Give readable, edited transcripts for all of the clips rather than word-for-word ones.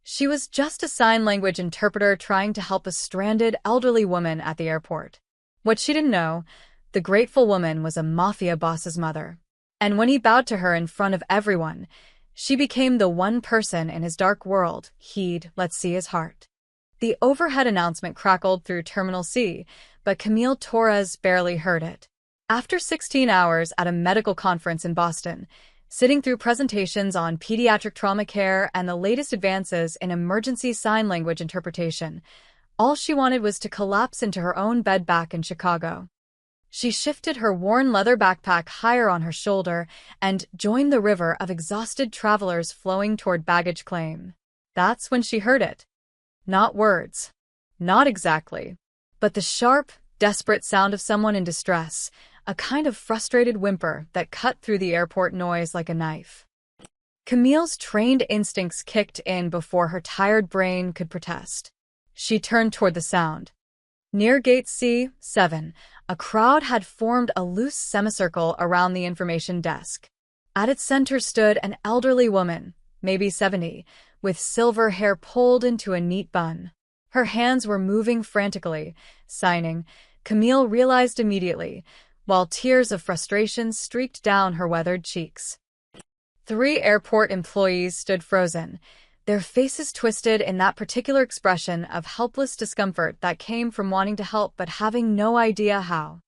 She was just a sign language interpreter trying to help a stranded elderly woman at the airport. What she didn't know, the grateful woman was a Mafia boss's mother. And when he bowed to her in front of everyone, she became the one person in his dark world he'd let see his heart. The overhead announcement crackled through Terminal C, but Camille Torres barely heard it. After 16 hours at a medical conference in Boston, sitting through presentations on pediatric trauma care and the latest advances in emergency sign language interpretation, all she wanted was to collapse into her own bed back in Chicago. She shifted her worn leather backpack higher on her shoulder and joined the river of exhausted travelers flowing toward baggage claim. That's when she heard it. Not words. Not exactly. But the sharp, desperate sound of someone in distress, a kind of frustrated whimper that cut through the airport noise like a knife. Camille's trained instincts kicked in before her tired brain could protest. She turned toward the sound. Near Gate C7, a crowd had formed a loose semicircle around the information desk. At its center stood an elderly woman, maybe 70, with silver hair pulled into a neat bun. Her hands were moving frantically, signing, Camille realized immediately, while tears of frustration streaked down her weathered cheeks. 3 airport employees stood frozen, their faces twisted in that particular expression of helpless discomfort that came from wanting to help but having no idea how.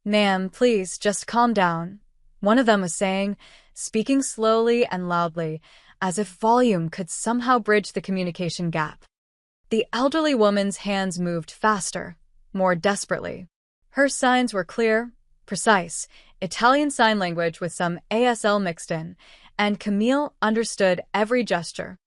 "Ma'am, please, just calm down," one of them was saying, speaking slowly and loudly, as if volume could somehow bridge the communication gap. The elderly woman's hands moved faster, more desperately. Her signs were clear, precise, Italian Sign Language with some ASL mixed in, and Camille understood every gesture.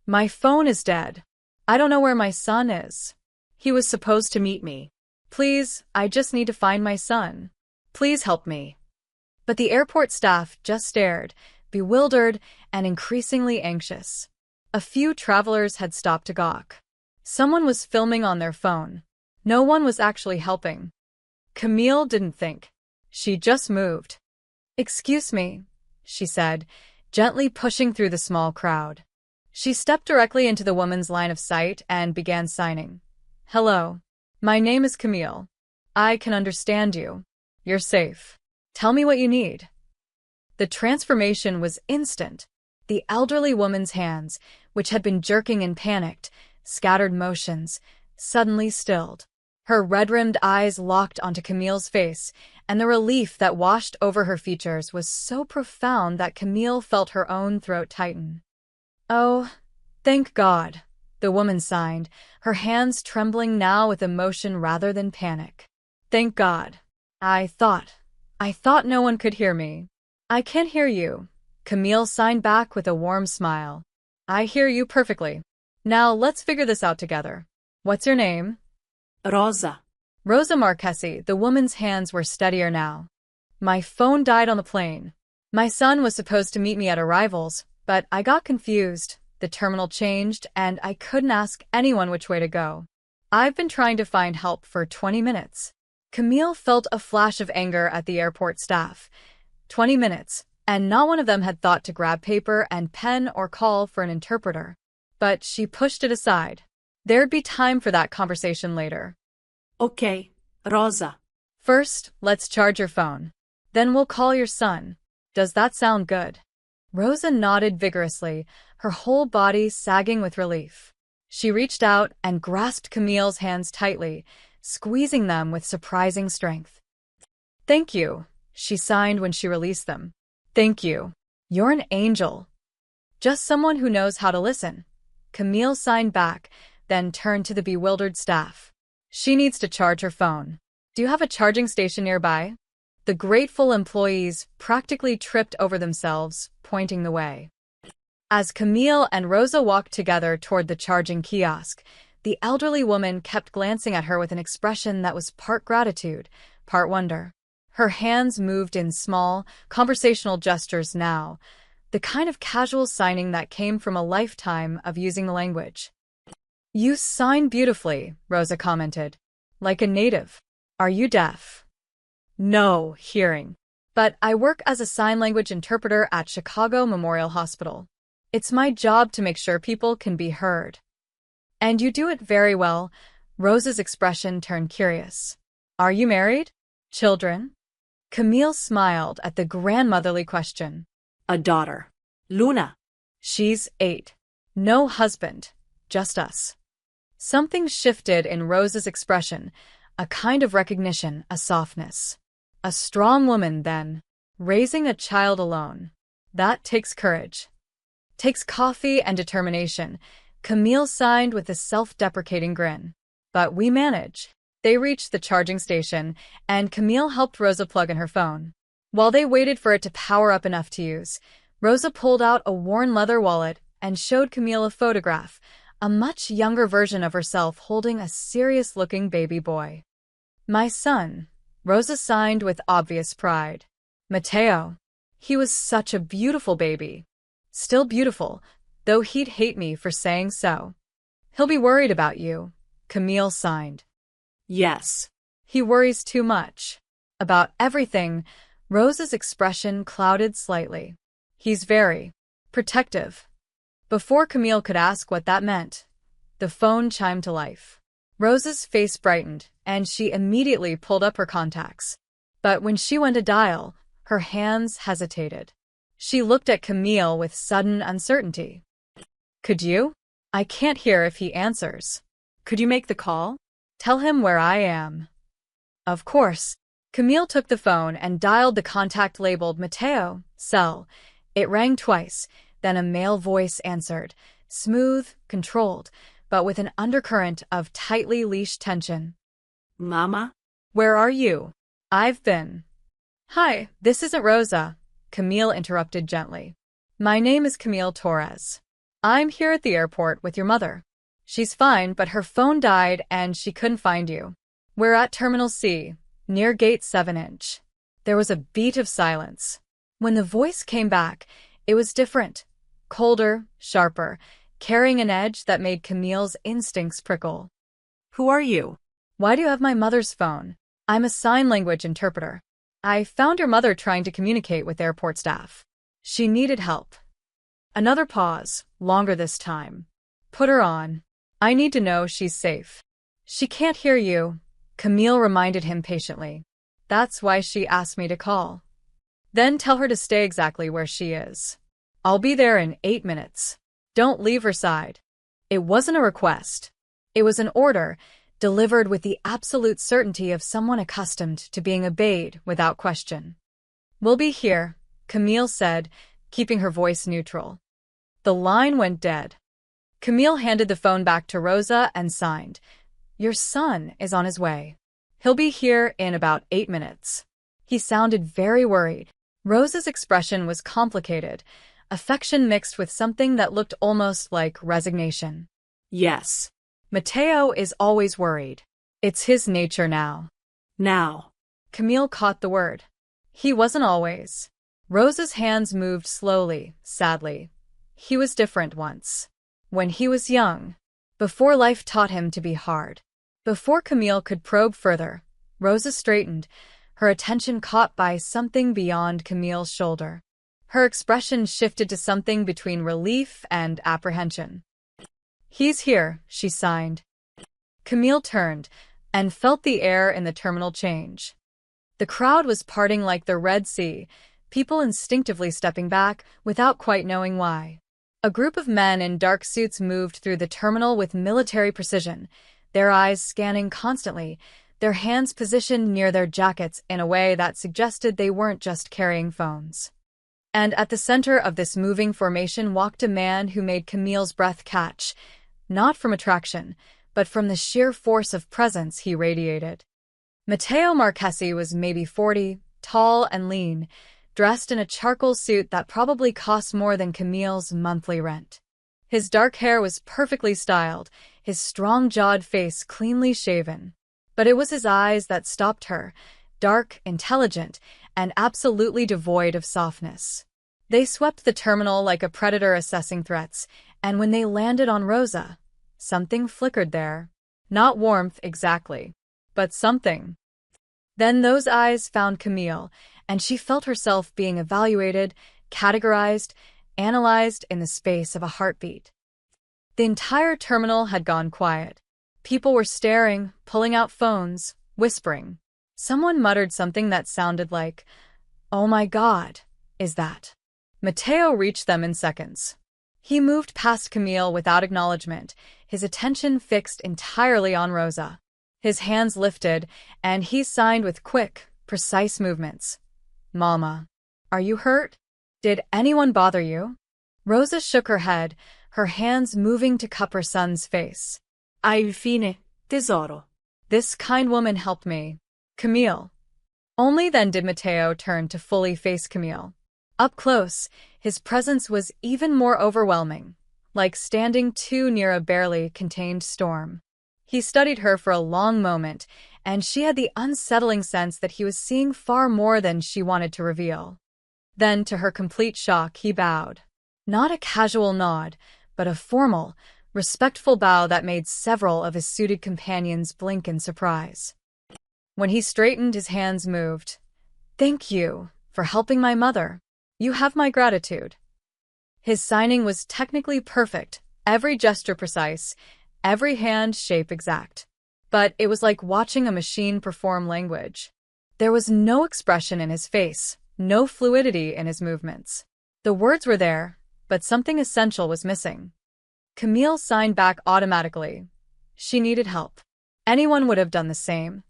"My phone is dead. I don't know where my son is. He was supposed to meet me. Please, I just need to find my son. Please help me." But the airport staff just stared, bewildered and increasingly anxious. A few travelers had stopped to gawk. Someone was filming on their phone. No one was actually helping. Camille didn't think. She just moved. "Excuse me," she said, gently pushing through the small crowd. She stepped directly into the woman's line of sight and began signing. "Hello. My name is Camille. I can understand you. You're safe. Tell me what you need." The transformation was instant. The elderly woman's hands, which had been jerking in panicked, scattered motions, suddenly stilled. Her red-rimmed eyes locked onto Camille's face, and the relief that washed over her features was so profound that Camille felt her own throat tighten. "Oh, thank God," the woman signed, her hands trembling now with emotion rather than panic. "Thank God. I thought no one could hear me." "I can hear you," Camille signed back with a warm smile. "I hear you perfectly. Now let's figure this out together. What's your name?" Rosa. Rosa Marchesi. The woman's hands were steadier now. "My phone died on the plane. My son was supposed to meet me at arrivals, but I got confused. The terminal changed, and I couldn't ask anyone which way to go. I've been trying to find help for 20 minutes. Camille felt a flash of anger at the airport staff. 20 minutes, and not one of them had thought to grab paper and pen or call for an interpreter. But she pushed it aside. There'd be time for that conversation later. "Okay, Rosa. First, let's charge your phone. Then we'll call your son. Does that sound good?" Rosa nodded vigorously, her whole body sagging with relief. She reached out and grasped Camille's hands tightly, squeezing them with surprising strength. "Thank you," she signed when she released them. "Thank you. You're an angel." "Just someone who knows how to listen," Camille signed back, then turned to the bewildered staff. "She needs to charge her phone. Do you have a charging station nearby?" The grateful employees practically tripped over themselves, pointing the way. As Camille and Rosa walked together toward the charging kiosk, the elderly woman kept glancing at her with an expression that was part gratitude, part wonder. Her hands moved in small, conversational gestures now, the kind of casual signing that came from a lifetime of using the language. "You sign beautifully," Rosa commented. "Like a native. Are you deaf?" "No, hearing. But I work as a sign language interpreter at Chicago Memorial Hospital." It's my job to make sure people can be heard. And you do it very well. Rosa's expression turned curious. Are you married? Children? Camille smiled at the grandmotherly question. A daughter. Luna. She's 8. No husband, just us. Something shifted in Rosa's expression, a kind of recognition, a softness. A strong woman, then. Raising a child alone. That takes courage. Takes coffee and determination. Camille signed with a self-deprecating grin. But we manage. They reached the charging station, and Camille helped Rosa plug in her phone. While they waited for it to power up enough to use, Rosa pulled out a worn leather wallet and showed Camille a photograph, a much younger version of herself holding a serious-looking baby boy. My son, Rosa signed with obvious pride. Matteo. He was such a beautiful baby. Still beautiful, though he'd hate me for saying so. He'll be worried about you, Camille signed. Yes. He worries too much. About everything. Rosa's expression clouded slightly. He's very protective. Before Camille could ask what that meant, the phone chimed to life. Rosa's face brightened, and she immediately pulled up her contacts. But when she went to dial, her hands hesitated. She looked at Camille with sudden uncertainty. Could you? I can't hear if he answers. Could you make the call? Tell him where I am. Of course. Camille took the phone and dialed the contact labeled Matteo, cell. It rang twice, then a male voice answered, smooth, controlled, but with an undercurrent of tightly leashed tension. Mama? Where are you? I've been. Hi, this isn't Rosa, Camille interrupted gently. My name is Camille Torres. I'm here at the airport with your mother. She's fine, but her phone died and she couldn't find you. We're at Terminal C, near Gate 7-inch. There was a beat of silence. When the voice came back, it was different. Colder, sharper, carrying an edge that made Camille's instincts prickle. Who are you? Why do you have my mother's phone? I'm a sign language interpreter. I found your mother trying to communicate with airport staff. She needed help. Another pause, longer this time. Put her on. I need to know she's safe. She can't hear you, Camille reminded him patiently. That's why she asked me to call. Then tell her to stay exactly where she is. I'll be there in 8 minutes. Don't leave her side. It wasn't a request. It was an order, delivered with the absolute certainty of someone accustomed to being obeyed without question. We'll be here, Camille said, keeping her voice neutral. The line went dead. Camille handed the phone back to Rosa and signed. Your son is on his way. He'll be here in about 8 minutes. He sounded very worried. Rosa's expression was complicated, affection mixed with something that looked almost like resignation. Yes. Matteo is always worried. It's his nature now. Now. Camille caught the word. He wasn't always. Rosa's hands moved slowly, sadly. He was different once. When he was young. Before life taught him to be hard. Before Camille could probe further, Rosa straightened, her attention caught by something beyond Camille's shoulder. Her expression shifted to something between relief and apprehension. He's here, she signed. Camille turned and felt the air in the terminal change. The crowd was parting like the Red Sea, people instinctively stepping back without quite knowing why. A group of men in dark suits moved through the terminal with military precision, their eyes scanning constantly, their hands positioned near their jackets in a way that suggested they weren't just carrying phones. And at the center of this moving formation walked a man who made Camille's breath catch, not from attraction, but from the sheer force of presence he radiated. Matteo Marchesi was maybe 40, tall and lean, dressed in a charcoal suit that probably cost more than Camille's monthly rent. His dark hair was perfectly styled, his strong-jawed face cleanly shaven. But it was his eyes that stopped her, dark, intelligent, and absolutely devoid of softness. They swept the terminal like a predator assessing threats, and when they landed on Rosa, something flickered there. Not warmth exactly, but something. Then those eyes found Camille, and she felt herself being evaluated, categorized, analyzed in the space of a heartbeat. The entire terminal had gone quiet. People were staring, pulling out phones, whispering. Someone muttered something that sounded like, "Oh my God, is that?" Matteo reached them in seconds. He moved past Camille without acknowledgement, his attention fixed entirely on Rosa. His hands lifted, and he signed with quick, precise movements. "Mama, are you hurt? Did anyone bother you?" Rosa shook her head, her hands moving to cup her son's face. Ai fine, tesoro. "This kind woman helped me. Camille." Only then did Matteo turn to fully face Camille. Up close, his presence was even more overwhelming, like standing too near a barely contained storm. He studied her for a long moment, and she had the unsettling sense that he was seeing far more than she wanted to reveal. Then, to her complete shock, he bowed. Not a casual nod, but a formal, respectful bow that made several of his suited companions blink in surprise. When he straightened, his hands moved. "Thank you for helping my mother. You have my gratitude." His signing was technically perfect, every gesture precise, every hand shape exact. But it was like watching a machine perform language. There was no expression in his face, no fluidity in his movements. The words were there, but something essential was missing. Camille signed back automatically. She needed help. Anyone would have done the same.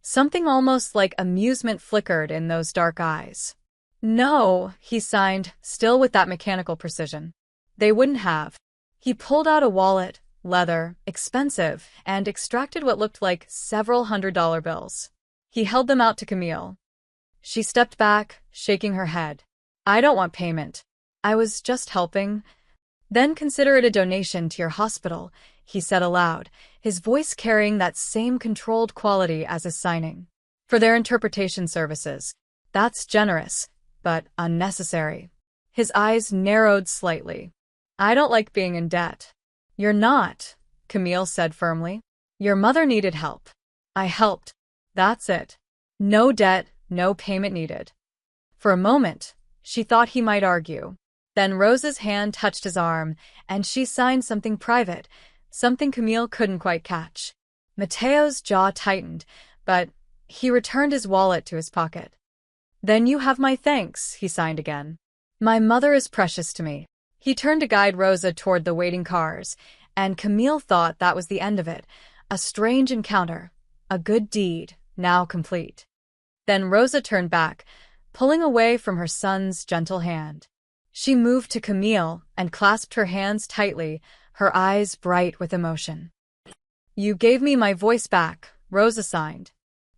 Something almost like amusement flickered in those dark eyes. "No," he signed, still with that mechanical precision. "They wouldn't have." He pulled out a wallet, leather, expensive, and extracted what looked like several $100 bills. He held them out to Camille. She stepped back, shaking her head. "I don't want payment. I was just helping." "Then consider it a donation to your hospital," he said aloud, his voice carrying that same controlled quality as his signing. "For their interpretation services. That's generous, but unnecessary." His eyes narrowed slightly. "I don't like being in debt." "You're not," Camille said firmly. "Your mother needed help. I helped. That's it. No debt, no payment needed." For a moment, she thought he might argue. Then Rosa's hand touched his arm, and she signed something private, something Camille couldn't quite catch. Matteo's jaw tightened, but he returned his wallet to his pocket. "Then you have my thanks," he signed again. "My mother is precious to me." He turned to guide Rosa toward the waiting cars, and Camille thought that was the end of it. A strange encounter, a good deed, now complete. Then Rosa turned back, pulling away from her son's gentle hand. She moved to Camille and clasped her hands tightly, her eyes bright with emotion. "You gave me my voice back," Rosa signed.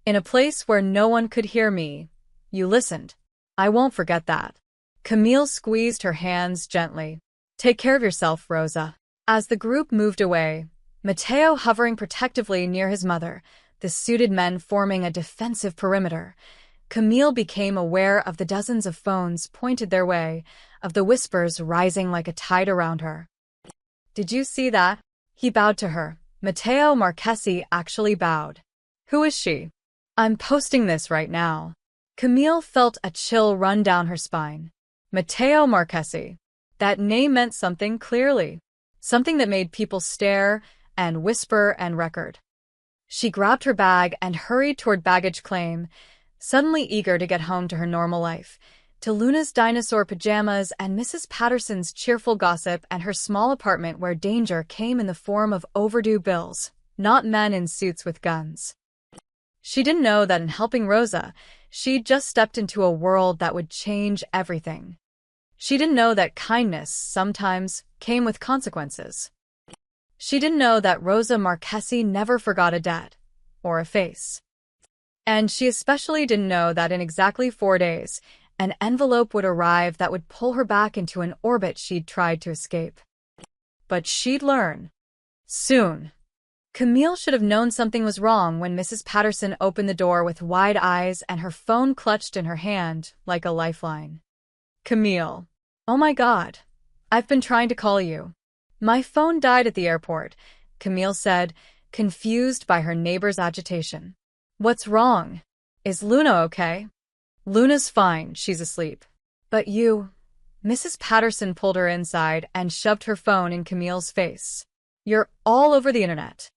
"In a place where no one could hear me. You listened. I won't forget that." Camille squeezed her hands gently. "Take care of yourself, Rosa." As the group moved away, Matteo hovering protectively near his mother, the suited men forming a defensive perimeter, Camille became aware of the dozens of phones pointed their way, of the whispers rising like a tide around her. "Did you see that?" He bowed to her. Matteo Marchesi actually bowed. "Who is she?" "I'm posting this right now." Camille felt a chill run down her spine. Matteo Marchesi. That name meant something clearly. Something that made people stare and whisper and record. She grabbed her bag and hurried toward baggage claim, suddenly eager to get home to her normal life, to Luna's dinosaur pajamas and Mrs. Patterson's cheerful gossip and her small apartment where danger came in the form of overdue bills, not men in suits with guns. She didn't know that in helping Rosa, she'd just stepped into a world that would change everything. She didn't know that kindness sometimes came with consequences. She didn't know that Rosa Marchesi never forgot a debt or a face. And she especially didn't know that in exactly 4 days, an envelope would arrive that would pull her back into an orbit she'd tried to escape. But she'd learn. Soon. Camille should have known something was wrong when Mrs. Patterson opened the door with wide eyes and her phone clutched in her hand like a lifeline. "Camille. Oh my God. I've been trying to call you." "My phone died at the airport," Camille said, confused by her neighbor's agitation. "What's wrong? Is Luna okay?" "Luna's fine, she's asleep." "But you Mrs. Patterson pulled her inside and shoved her phone in Camille's face. "You're all over the internet."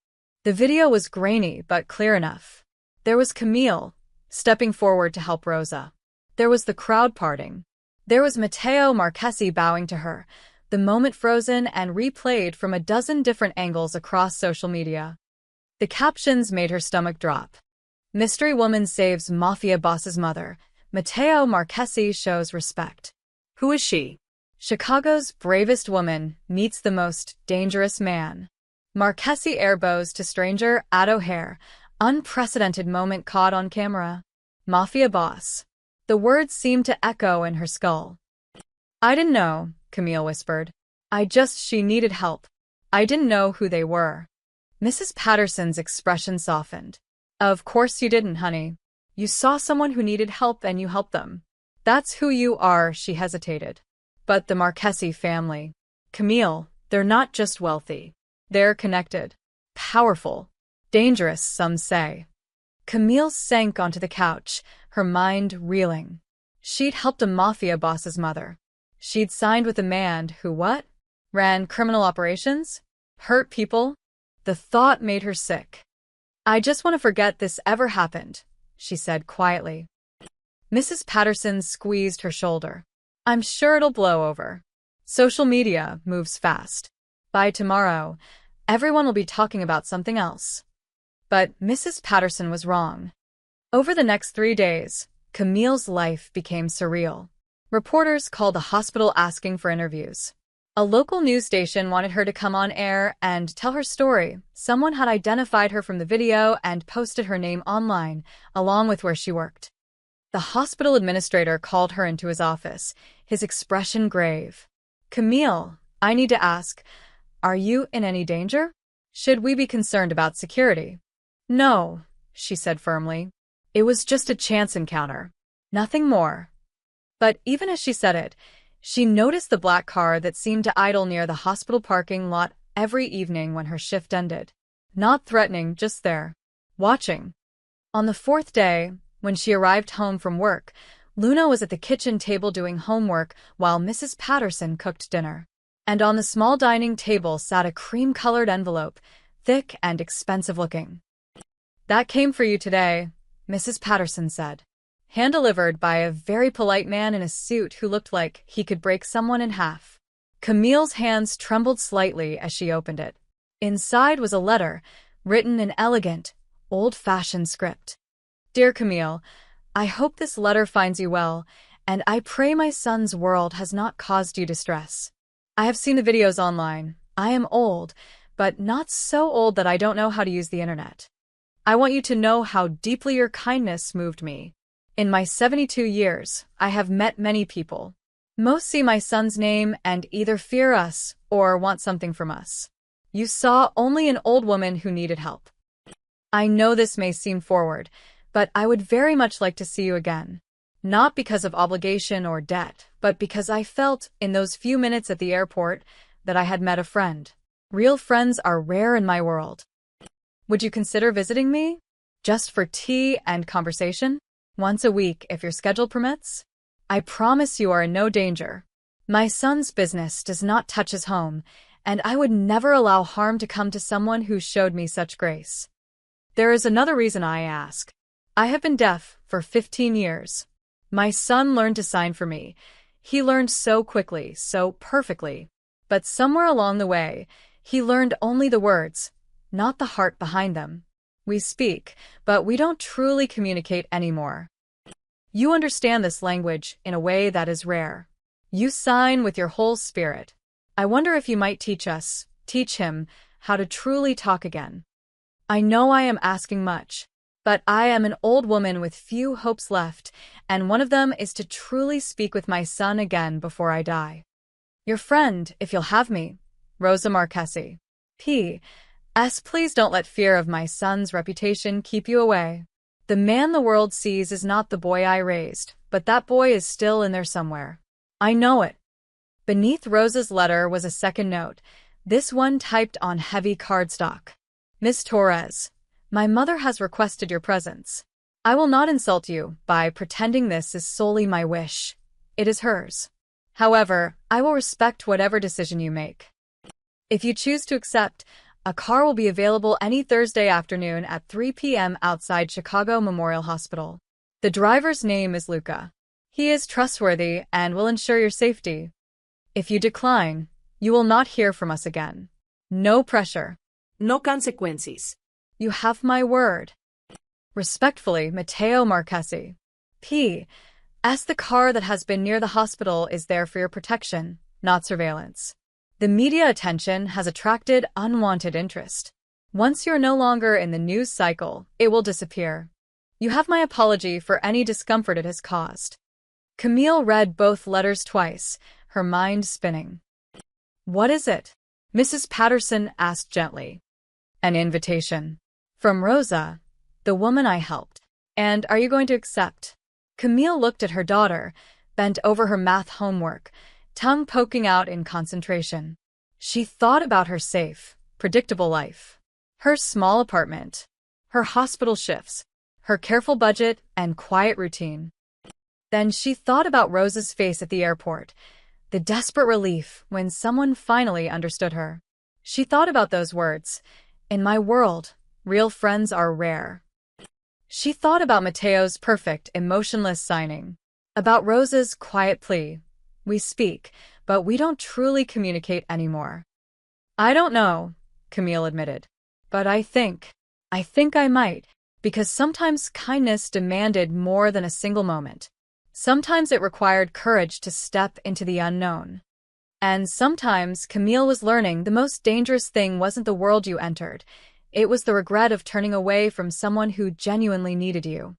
The video was grainy but clear enough. There was Camille, stepping forward to help Rosa. There was the crowd parting. There was Matteo Marchesi bowing to her, the moment frozen and replayed from a dozen different angles across social media. The captions made her stomach drop. Mystery woman saves Mafia boss's mother. Matteo Marchesi shows respect. Who is she? Chicago's bravest woman meets the most dangerous man. Marchesi airbows to stranger at O'Hare. Unprecedented moment caught on camera. Mafia boss. The words seemed to echo in her skull. "I didn't know," Camille whispered. She needed help. I didn't know who they were." Mrs. Patterson's expression softened. "Of course you didn't, honey. You saw someone who needed help and you helped them. That's who you are," she hesitated. "But the Marchesi family. Camille, they're not just wealthy. They're connected. Powerful. Dangerous, some say." Camille sank onto the couch, her mind reeling. She'd helped a mafia boss's mother. She'd signed with a man who what? Ran criminal operations? Hurt people? The thought made her sick. "I just want to forget this ever happened," she said quietly. Mrs. Patterson squeezed her shoulder. "I'm sure it'll blow over. Social media moves fast. By tomorrow, everyone will be talking about something else." But Mrs. Patterson was wrong. Over the next 3 days, Camille's life became surreal. Reporters called the hospital asking for interviews. A local news station wanted her to come on air and tell her story. Someone had identified her from the video and posted her name online, along with where she worked. The hospital administrator called her into his office, his expression grave. "Camille, I need to ask, are you in any danger? Should we be concerned about security?" "No," she said firmly. "It was just a chance encounter. Nothing more." But even as she said it, she noticed the black car that seemed to idle near the hospital parking lot every evening when her shift ended. Not threatening, just there. Watching. On the 4th day, when she arrived home from work, Luna was at the kitchen table doing homework while Mrs. Patterson cooked dinner. And on the small dining table sat a cream-colored envelope, thick and expensive-looking. "That came for you today," Mrs. Patterson said. Hand-delivered by a very polite man in a suit who looked like he could break someone in half. Camille's hands trembled slightly as she opened it. Inside was a letter, written in elegant, old-fashioned script. "Dear Camille, I hope this letter finds you well, and I pray my son's world has not caused you distress. I have seen the videos online. I am old, but not so old that I don't know how to use the internet. I want you to know how deeply your kindness moved me. In my 72 years, I have met many people. Most see my son's name and either fear us or want something from us. You saw only an old woman who needed help. I know this may seem forward, but I would very much like to see you again. Not because of obligation or debt, but because I felt, in those few minutes at the airport, that I had met a friend. Real friends are rare in my world. Would you consider visiting me? Just for tea and conversation? Once a week, if your schedule permits? I promise you are in no danger. My son's business does not touch his home, and I would never allow harm to come to someone who showed me such grace. There is another reason I ask. I have been deaf for 15 years. My son learned to sign for me. He learned so quickly, so perfectly. But somewhere along the way, he learned only the words, not the heart behind them. We speak, but we don't truly communicate anymore. You understand this language in a way that is rare. You sign with your whole spirit. I wonder if you might teach him, how to truly talk again. I know I am asking much, but I am an old woman with few hopes left, and one of them is to truly speak with my son again before I die. Your friend, if you'll have me, Rosa Marchesi. P.S. Please don't let fear of my son's reputation keep you away. The man the world sees is not the boy I raised, but that boy is still in there somewhere. I know it." Beneath Rosa's letter was a second note, this one typed on heavy cardstock. "Miss Torres, my mother has requested your presence. I will not insult you by pretending this is solely my wish. It is hers. However, I will respect whatever decision you make. If you choose to accept, a car will be available any Thursday afternoon at 3 p.m. outside Chicago Memorial Hospital. The driver's name is Luca. He is trustworthy and will ensure your safety. If you decline, you will not hear from us again. No pressure. No consequences. You have my word. Respectfully, Matteo Marchesi. P.S. The car that has been near the hospital is there for your protection, not surveillance. The media attention has attracted unwanted interest. Once you're no longer in the news cycle, it will disappear. You have my apology for any discomfort it has caused. Camille read both letters twice, her mind spinning. What is it? Mrs. Patterson asked gently. An invitation. From Rosa, the woman I helped. And are you going to accept? Camille looked at her daughter, bent over her math homework, tongue poking out in concentration. She thought about her safe, predictable life. Her small apartment. Her hospital shifts. Her careful budget and quiet routine. Then she thought about Rosa's face at the airport, the desperate relief when someone finally understood her. She thought about those words, "In my world, real friends are rare." She thought about Matteo's perfect, emotionless signing, about Rosa's quiet plea, "We speak, but we don't truly communicate anymore." "I don't know," Camille admitted, "but I think I might, because sometimes kindness demanded more than a single moment. Sometimes it required courage to step into the unknown. And sometimes Camille was learning the most dangerous thing wasn't the world you entered. It was the regret of turning away from someone who genuinely needed you.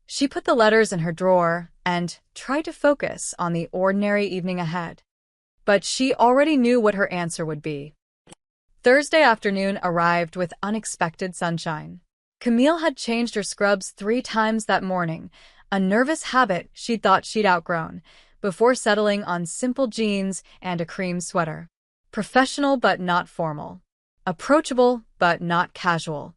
She put the letters in her drawer and tried to focus on the ordinary evening ahead. But she already knew what her answer would be. Thursday afternoon arrived with unexpected sunshine. Camille had changed her scrubs 3 times that morning, a nervous habit she thought she'd outgrown, before settling on simple jeans and a cream sweater. Professional but not formal. Approachable but not casual.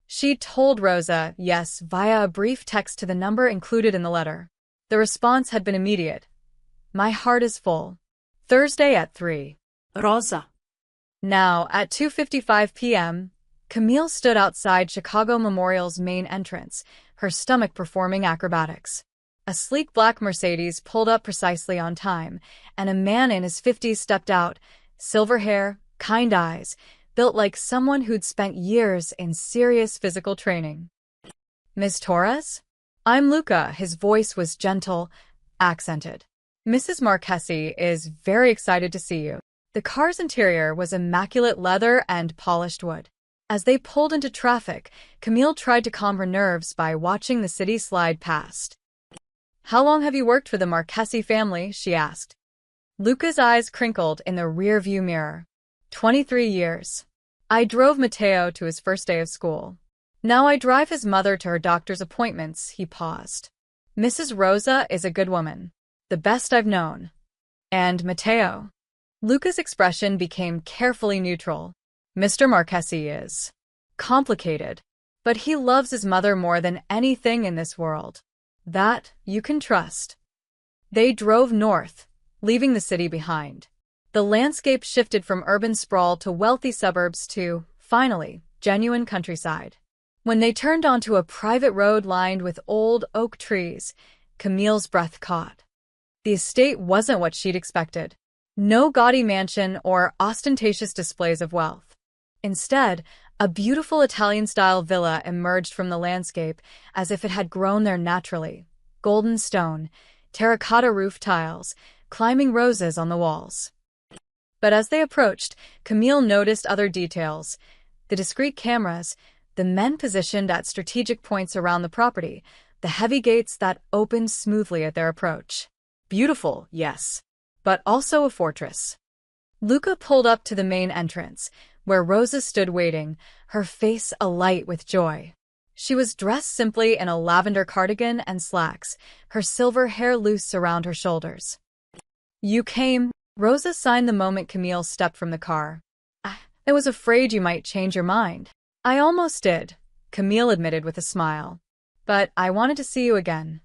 She told Rosa yes via a brief text to the number included in the letter. The response had been immediate. "My heart is full. Thursday at 3. Rosa. Now, at 2:55 p.m., Camille stood outside Chicago Memorial's main entrance, her stomach performing acrobatics. A sleek black Mercedes pulled up precisely on time, and a man in his 50s stepped out, silver hair, kind eyes, built like someone who'd spent years in serious physical training. "Miss Torres?" "I'm Luca." His voice was gentle, accented. "Mrs. Marchesi is very excited to see you." The car's interior was immaculate leather and polished wood. As they pulled into traffic, Camille tried to calm her nerves by watching the city slide past. "How long have you worked for the Marchesi family?" she asked. Luca's eyes crinkled in the rear-view mirror. 23 years. I drove Matteo to his first day of school. Now I drive his mother to her doctor's appointments." He paused. "Mrs. Rosa is a good woman. The best I've known. And Matteo?" Luca's expression became carefully neutral. "Mr. Marchesi is complicated, but he loves his mother more than anything in this world. That you can trust." They drove north, leaving the city behind. The landscape shifted from urban sprawl to wealthy suburbs to, finally, genuine countryside. When they turned onto a private road lined with old oak trees, Camille's breath caught. The estate wasn't what she'd expected. No gaudy mansion or ostentatious displays of wealth. Instead, a beautiful Italian-style villa emerged from the landscape as if it had grown there naturally. Golden stone, terracotta roof tiles, climbing roses on the walls. But as they approached, Camille noticed other details. The discreet cameras, the men positioned at strategic points around the property, the heavy gates that opened smoothly at their approach. Beautiful, yes, but also a fortress. Luca pulled up to the main entrance, where Rosa stood waiting, her face alight with joy. She was dressed simply in a lavender cardigan and slacks, her silver hair loose around her shoulders. "You came," Rosa signed the moment Camille stepped from the car. "I was afraid you might change your mind." "I almost did," Camille admitted with a smile. "But I wanted to see you again."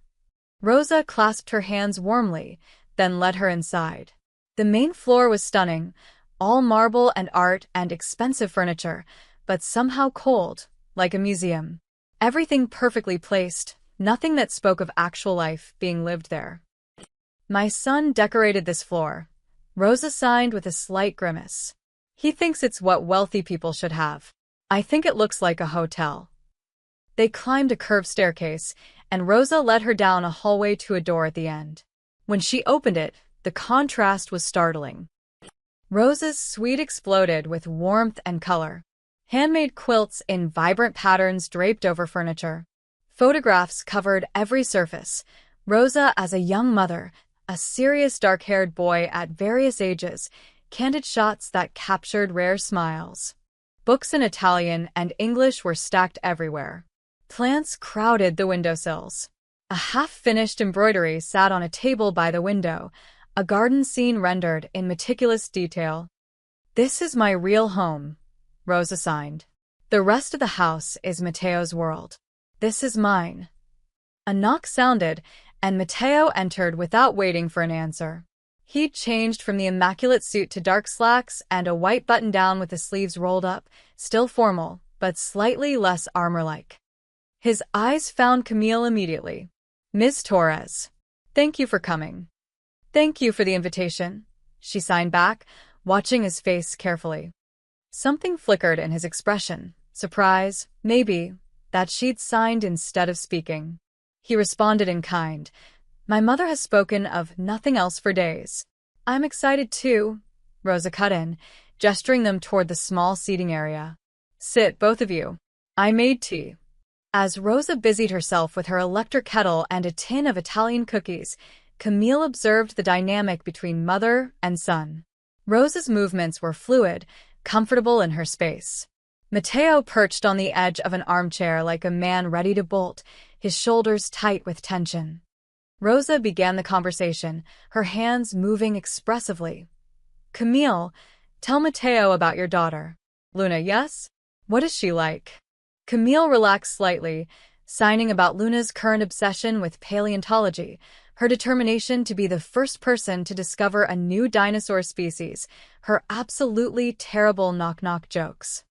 Rosa clasped her hands warmly, then led her inside. The main floor was stunning, all marble and art and expensive furniture, but somehow cold, like a museum. Everything perfectly placed, nothing that spoke of actual life being lived there. My son decorated this floor, Rosa signed with a slight grimace. He thinks it's what wealthy people should have. I think it looks like a hotel. They climbed a curved staircase, and Rosa led her down a hallway to a door at the end. When she opened it, the contrast was startling. Rosa's suite exploded with warmth and color. Handmade quilts in vibrant patterns draped over furniture. Photographs covered every surface. Rosa as a young mother, a serious dark-haired boy at various ages, candid shots that captured rare smiles. Books in Italian and English were stacked everywhere. Plants crowded the windowsills. A half-finished embroidery sat on a table by the window, a garden scene rendered in meticulous detail. "This is my real home," Rosa signed. "The rest of the house is Matteo's world. This is mine." A knock sounded, and Matteo entered without waiting for an answer. He'd changed from the immaculate suit to dark slacks and a white button-down with the sleeves rolled up, still formal, but slightly less armor-like. His eyes found Camille immediately. "Ms. Torres, thank you for coming." "Thank you for the invitation," she signed back, watching his face carefully. Something flickered in his expression, surprise, maybe, that she'd signed instead of speaking. He responded in kind. "My mother has spoken of nothing else for days." "I'm excited too," Rosa cut in, gesturing them toward the small seating area. "Sit, both of you. I made tea." As Rosa busied herself with her electric kettle and a tin of Italian cookies, Camille observed the dynamic between mother and son. Rosa's movements were fluid, comfortable in her space. Matteo perched on the edge of an armchair like a man ready to bolt, his shoulders tight with tension. Rosa began the conversation, her hands moving expressively. "Camille, tell Matteo about your daughter." "Luna, yes? What is she like?" Camille relaxed slightly, signing about Luna's current obsession with paleontology, her determination to be the first person to discover a new dinosaur species, her absolutely terrible knock-knock jokes.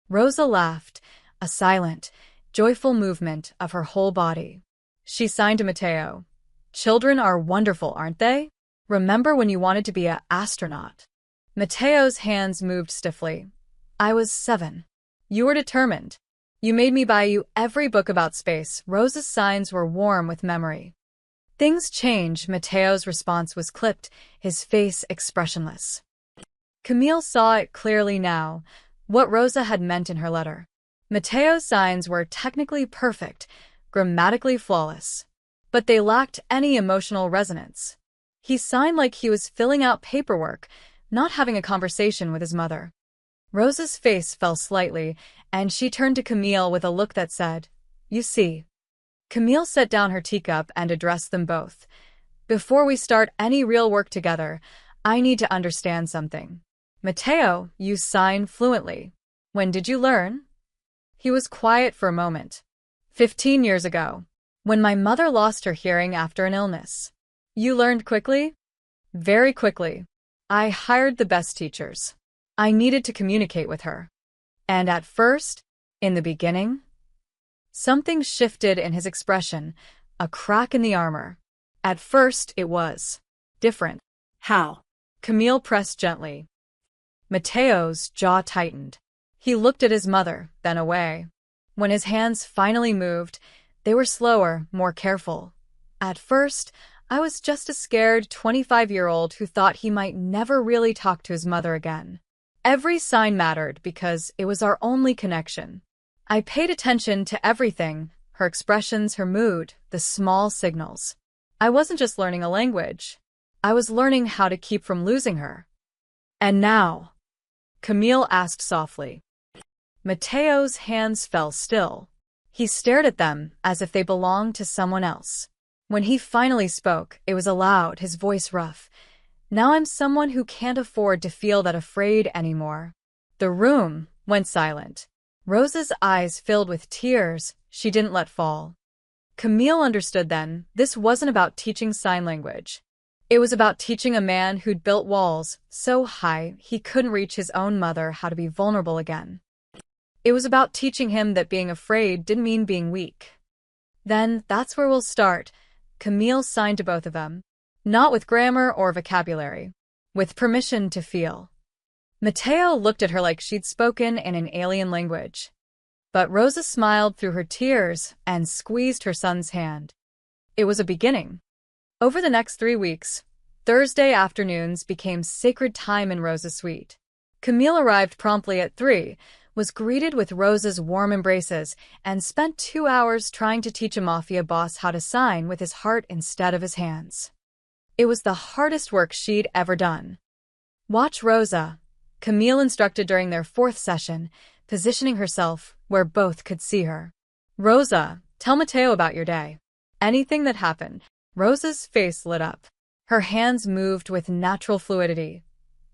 Rosa laughed, a silent, joyful movement of her whole body. She signed to Matteo. "Children are wonderful, aren't they? Remember when you wanted to be an astronaut?" Matteo's hands moved stiffly. "I was 7. You were determined. You made me buy you every book about space." Rosa's signs were warm with memory. "Things change." Matteo's response was clipped, his face expressionless. Camille saw it clearly now, what Rosa had meant in her letter. Matteo's signs were technically perfect, grammatically flawless, but they lacked any emotional resonance. He signed like he was filling out paperwork, not having a conversation with his mother. Rosa's face fell slightly, and she turned to Camille with a look that said, "You see." Camille set down her teacup and addressed them both. "Before we start any real work together, I need to understand something. Matteo, you sign fluently. When did you learn?" He was quiet for a moment. 15 years ago, when my mother lost her hearing after an illness." "You learned quickly?" "Very quickly. I hired the best teachers. I needed to communicate with her. And at first, in the beginning..." Something shifted in his expression, a crack in the armor. "At first, it was different." How? Camille pressed gently. Matteo's jaw tightened. He looked at his mother, then away. When his hands finally moved, they were slower, more careful. "At first, I was just a scared 25-year-old who thought he might never really talk to his mother again. Every sign mattered because it was our only connection. I paid attention to everything, her expressions, her mood, the small signals. I wasn't just learning a language. I was learning how to keep from losing her." "And now?" Camille asked softly. Matteo's hands fell still. He stared at them as if they belonged to someone else. When he finally spoke, it was aloud, his voice rough. "Now I'm someone who can't afford to feel that afraid anymore." The room went silent. Rosa's eyes filled with tears she didn't let fall. Camille understood then, this wasn't about teaching sign language. It was about teaching a man who'd built walls so high he couldn't reach his own mother how to be vulnerable again. It was about teaching him that being afraid didn't mean being weak. Then, that's where we'll start. Camille signed to both of them. Not with grammar or vocabulary. With permission to feel. Mateo looked at her like she'd spoken in an alien language. But Rosa smiled through her tears and squeezed her son's hand. It was a beginning. Over the next 3 weeks, Thursday afternoons became sacred time in Rosa's suite. Camille arrived promptly at 3, was greeted with Rosa's warm embraces, and spent 2 hours trying to teach a Mafia boss how to sign with his heart instead of his hands. It was the hardest work she'd ever done. Watch Rosa, Camille instructed during their 4th session, positioning herself where both could see her. Rosa, tell Mateo about your day. Anything that happened. Rosa's face lit up. Her hands moved with natural fluidity.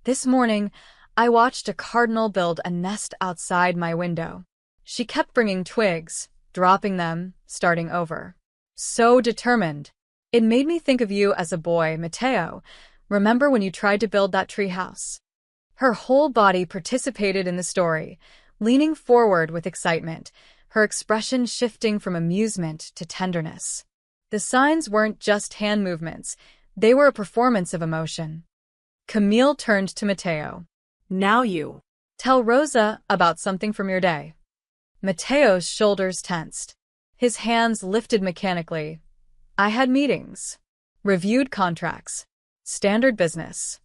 This morning, I watched a cardinal build a nest outside my window. She kept bringing twigs, dropping them, starting over. So determined. It made me think of you as a boy, Mateo. Remember when you tried to build that tree house? Her whole body participated in the story, leaning forward with excitement, her expression shifting from amusement to tenderness. The signs weren't just hand movements, they were a performance of emotion. Camille turned to Mateo. Now you. Tell Rosa about something from your day. Mateo's shoulders tensed. His hands lifted mechanically. I had meetings. Reviewed contracts. Standard business.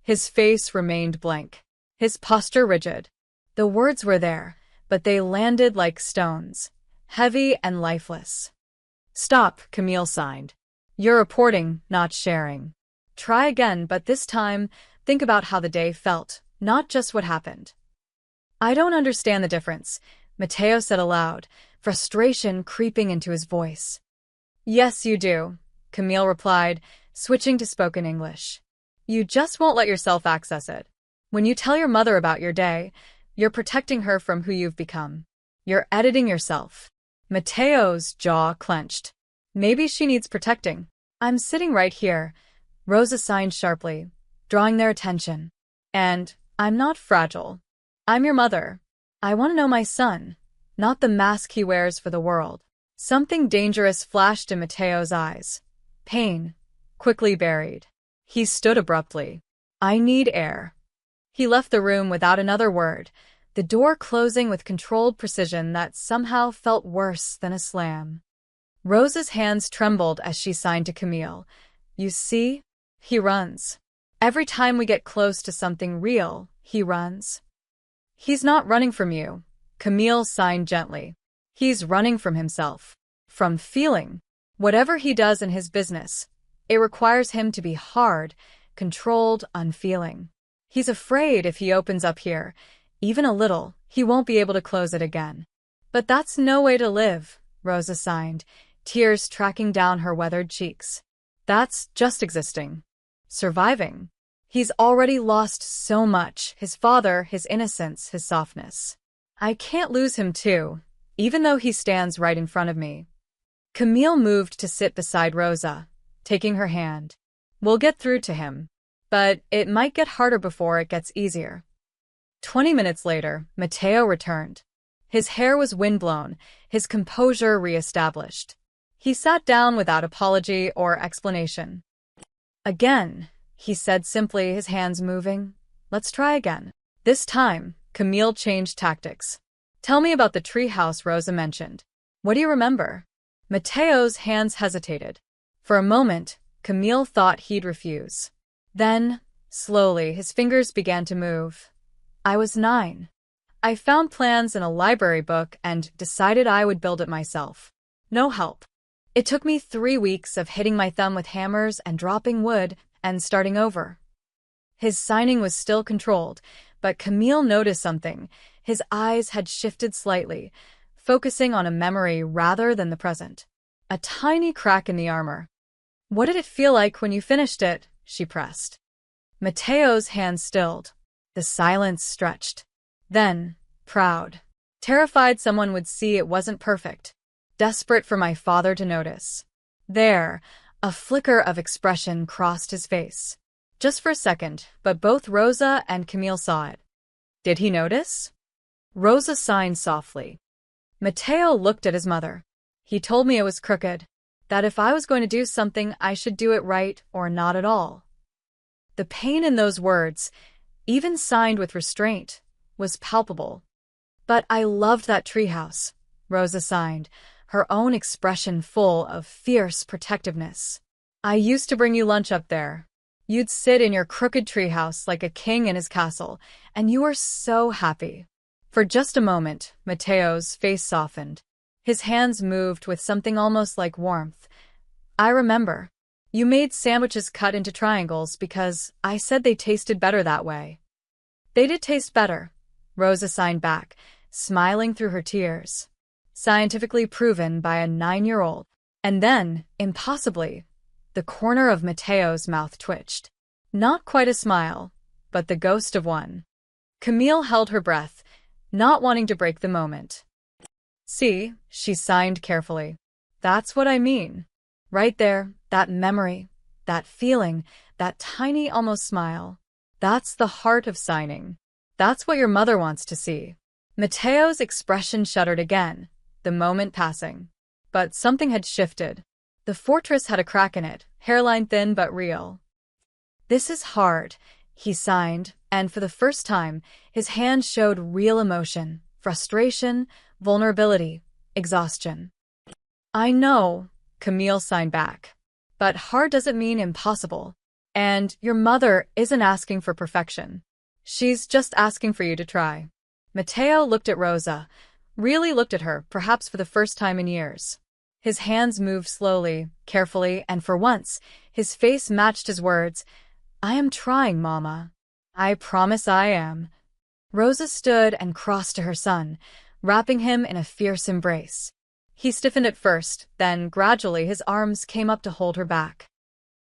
His face remained blank. His posture rigid. The words were there, but they landed like stones, heavy and lifeless. Stop, Camille signed. You're reporting, not sharing. Try again, but this time, think about how the day felt, not just what happened. I don't understand the difference, Mateo said aloud, frustration creeping into his voice. Yes, you do, Camille replied, switching to spoken English. You just won't let yourself access it. When you tell your mother about your day, you're protecting her from who you've become. You're editing yourself. Mateo's jaw clenched. Maybe she needs protecting. I'm sitting right here, Rosa signed sharply, drawing their attention. And I'm not fragile. I'm your mother. I want to know my son, not the mask he wears for the world. Something dangerous flashed in Mateo's eyes. Pain, quickly buried. He stood abruptly. I need air. He left the room without another word, the door closing with controlled precision that somehow felt worse than a slam. Rosa's hands trembled as she signed to Camille. You see? He runs. Every time we get close to something real, he runs. He's not running from you, Camille signed gently. He's running from himself. From feeling. Whatever he does in his business, it requires him to be hard, controlled, unfeeling. He's afraid if he opens up here, even a little, he won't be able to close it again. But that's no way to live, Rosa signed, tears tracking down her weathered cheeks. That's just existing. Surviving. He's already lost so much, his father, his innocence, his softness. I can't lose him too, even though he stands right in front of me. Camille moved to sit beside Rosa, taking her hand. We'll get through to him. But it might get harder before it gets easier. 20 minutes later, Mateo returned. His hair was windblown, his composure reestablished. He sat down without apology or explanation. Again, he said simply, his hands moving. Let's try again. This time, Camille changed tactics. Tell me about the treehouse Rosa mentioned. What do you remember? Mateo's hands hesitated. For a moment, Camille thought he'd refuse. Then, slowly, his fingers began to move. I was 9. I found plans in a library book and decided I would build it myself. No help. It took me 3 weeks of hitting my thumb with hammers and dropping wood and starting over. His signing was still controlled, but Camille noticed something. His eyes had shifted slightly, focusing on a memory rather than the present. A tiny crack in the armor. What did it feel like when you finished it? She pressed. Mateo's hand stilled. The silence stretched. Then, proud. Terrified someone would see it wasn't perfect. Desperate for my father to notice. There, A flicker of expression crossed his face. Just for a second, but both Rosa and Camille saw it. Did he notice? Rosa signed softly. Mateo looked at his mother. He told me it was crooked, that if I was going to do something, I should do it right or not at all. The pain in those words, even signed with restraint, was palpable. But I loved that treehouse, Rosa signed, her own expression full of fierce protectiveness. I used to bring you lunch up there. You'd sit in your crooked treehouse like a king in his castle, and you were so happy. For just a moment, Mateo's face softened. His hands moved with something almost like warmth. I remember. You made sandwiches cut into triangles because I said they tasted better that way. They did taste better, Rosa signed back, smiling through her tears. Scientifically proven by a 9-year-old. And then, impossibly, the corner of Mateo's mouth twitched. Not quite a smile, but the ghost of one. Camille held her breath, not wanting to break the moment. See, she signed carefully. That's what I mean. Right there, that memory, that feeling, that tiny almost smile. That's the heart of signing. That's what your mother wants to see. Mateo's expression shuddered again, the moment passing. But something had shifted. The fortress had a crack in it, hairline thin but real. This is hard, he signed, and for the first time, his hand showed real emotion, frustration, vulnerability, exhaustion. I know, Camille signed back. But hard doesn't mean impossible. And your mother isn't asking for perfection. She's just asking for you to try. Mateo looked at Rosa, really looked at her, perhaps for the first time in years. His hands moved slowly, carefully, and for once, his face matched his words. I am trying, Mama. I promise I am. Rosa stood and crossed to her son, wrapping him in a fierce embrace. He stiffened at first, then gradually his arms came up to hold her back.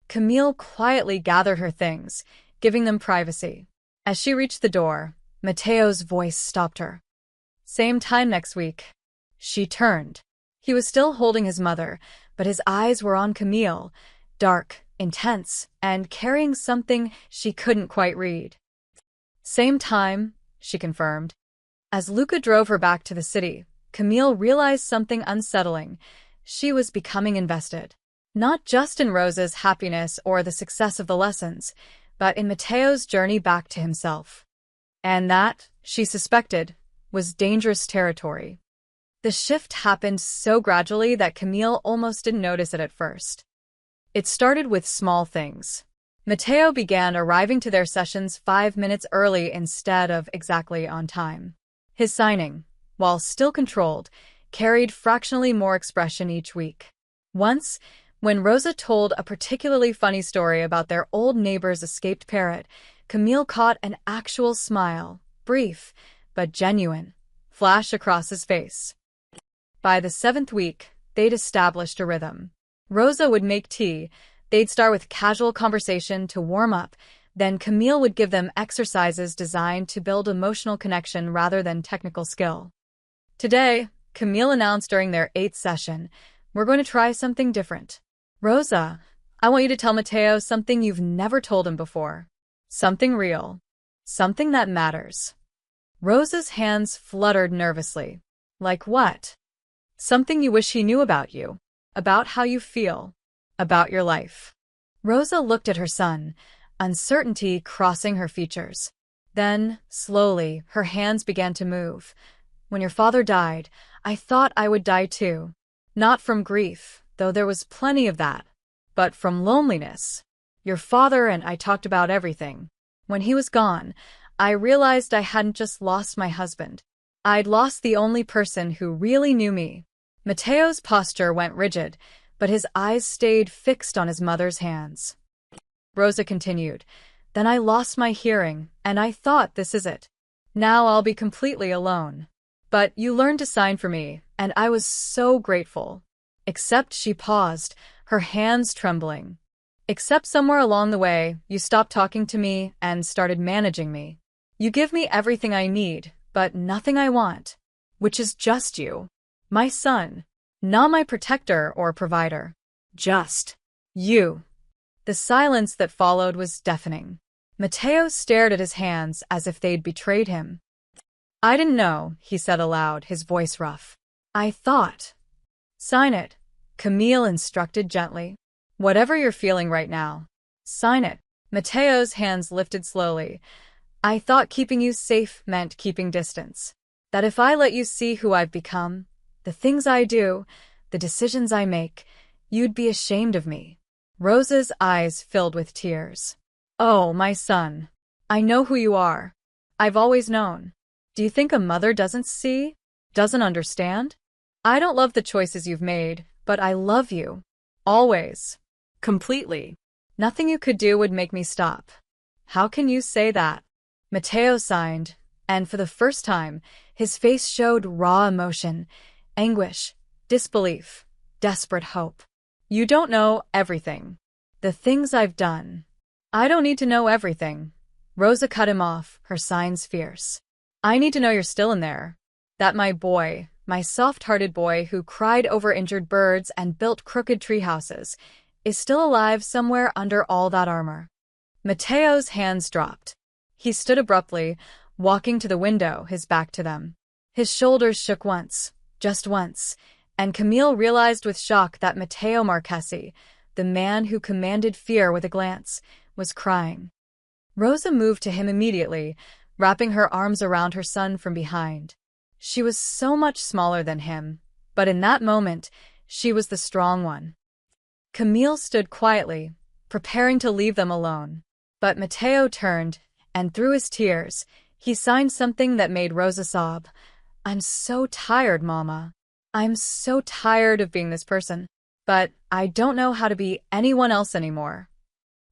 Camille quietly gathered her things, giving them privacy. As she reached the door, Mateo's voice stopped her. Same time next week. She turned. He was still holding his mother, but his eyes were on Camille, dark, intense, and carrying something she couldn't quite read. Same time, she confirmed. As Luca drove her back to the city, Camille realized something unsettling. She was becoming invested. Not just in Rosa's happiness or the success of the lessons, but in Mateo's journey back to himself. And that, she suspected, was dangerous territory. The shift happened so gradually that Camille almost didn't notice it at first. It started with small things. Mateo began arriving to their sessions 5 minutes early instead of exactly on time. His signing, while still controlled, carried fractionally more expression each week. Once, when Rosa told a particularly funny story about their old neighbor's escaped parrot, Camille caught an actual smile, brief but genuine, flash across his face. By the 7th week, they'd established a rhythm. Rosa would make tea. They'd start with casual conversation to warm up. Then Camille would give them exercises designed to build emotional connection rather than technical skill. Today, Camille announced during their 8th session, we're going to try something different. Rosa, I want you to tell Mateo something you've never told him before. Something real. Something that matters. Rosa's hands fluttered nervously. Like what? Something you wish he knew about you. About how you feel. About your life. Rosa looked at her son, uncertainty crossing her features. Then, slowly, her hands began to move. When your father died, I thought I would die too. Not from grief, though there was plenty of that, but from loneliness. Your father and I talked about everything. When he was gone, I realized I hadn't just lost my husband. I'd lost the only person who really knew me. Mateo's posture went rigid, but his eyes stayed fixed on his mother's hands. Rosa continued, Then I lost my hearing, and I thought this is it. Now I'll be completely alone. But you learned to sign for me, and I was so grateful. Except she paused, her hands trembling. Except somewhere along the way, you stopped talking to me and started managing me. You give me everything I need, but nothing I want. Which is just you. My son. Not my protector or provider. Just. You. The silence that followed was deafening. Mateo stared at his hands as if they'd betrayed him. I didn't know, he said aloud, his voice rough. I thought. Sign it, Camille instructed gently. Whatever you're feeling right now, sign it. Mateo's hands lifted slowly. I thought keeping you safe meant keeping distance. That if I let you see who I've become, the things I do, the decisions I make, you'd be ashamed of me. Rosa's eyes filled with tears. Oh, my son. I know who you are. I've always known. Do you think a mother doesn't see? Doesn't understand? I don't love the choices you've made, but I love you. Always. Completely. Nothing you could do would make me stop. How can you say that? Mateo signed, and for the first time, his face showed raw emotion, anguish, disbelief, desperate hope. You don't know everything. The things I've done. I don't need to know everything. Rosa cut him off, her signs fierce. I need to know you're still in there. That my boy, my soft-hearted boy who cried over injured birds and built crooked treehouses, is still alive somewhere under all that armor. Mateo's hands dropped. He stood abruptly, walking to the window, his back to them. His shoulders shook once, just once, and Camille realized with shock that Mateo Marchesi, the man who commanded fear with a glance, was crying. Rosa moved to him immediately, wrapping her arms around her son from behind. She was so much smaller than him, but in that moment, she was the strong one. Camille stood quietly, preparing to leave them alone. But Mateo turned, and through his tears, he signed something that made Rosa sob. I'm so tired, Mama. I'm so tired of being this person. But I don't know how to be anyone else anymore.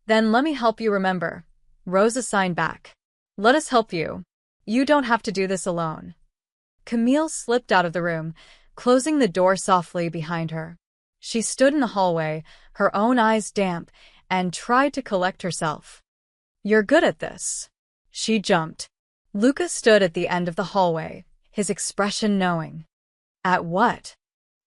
Then let me help you remember. Rosa signed back. Let us help you. You don't have to do this alone. Camille slipped out of the room, closing the door softly behind her. She stood in the hallway, her own eyes damp, and tried to collect herself. You're good at this. She jumped. Luca stood at the end of the hallway, his expression knowing. At what?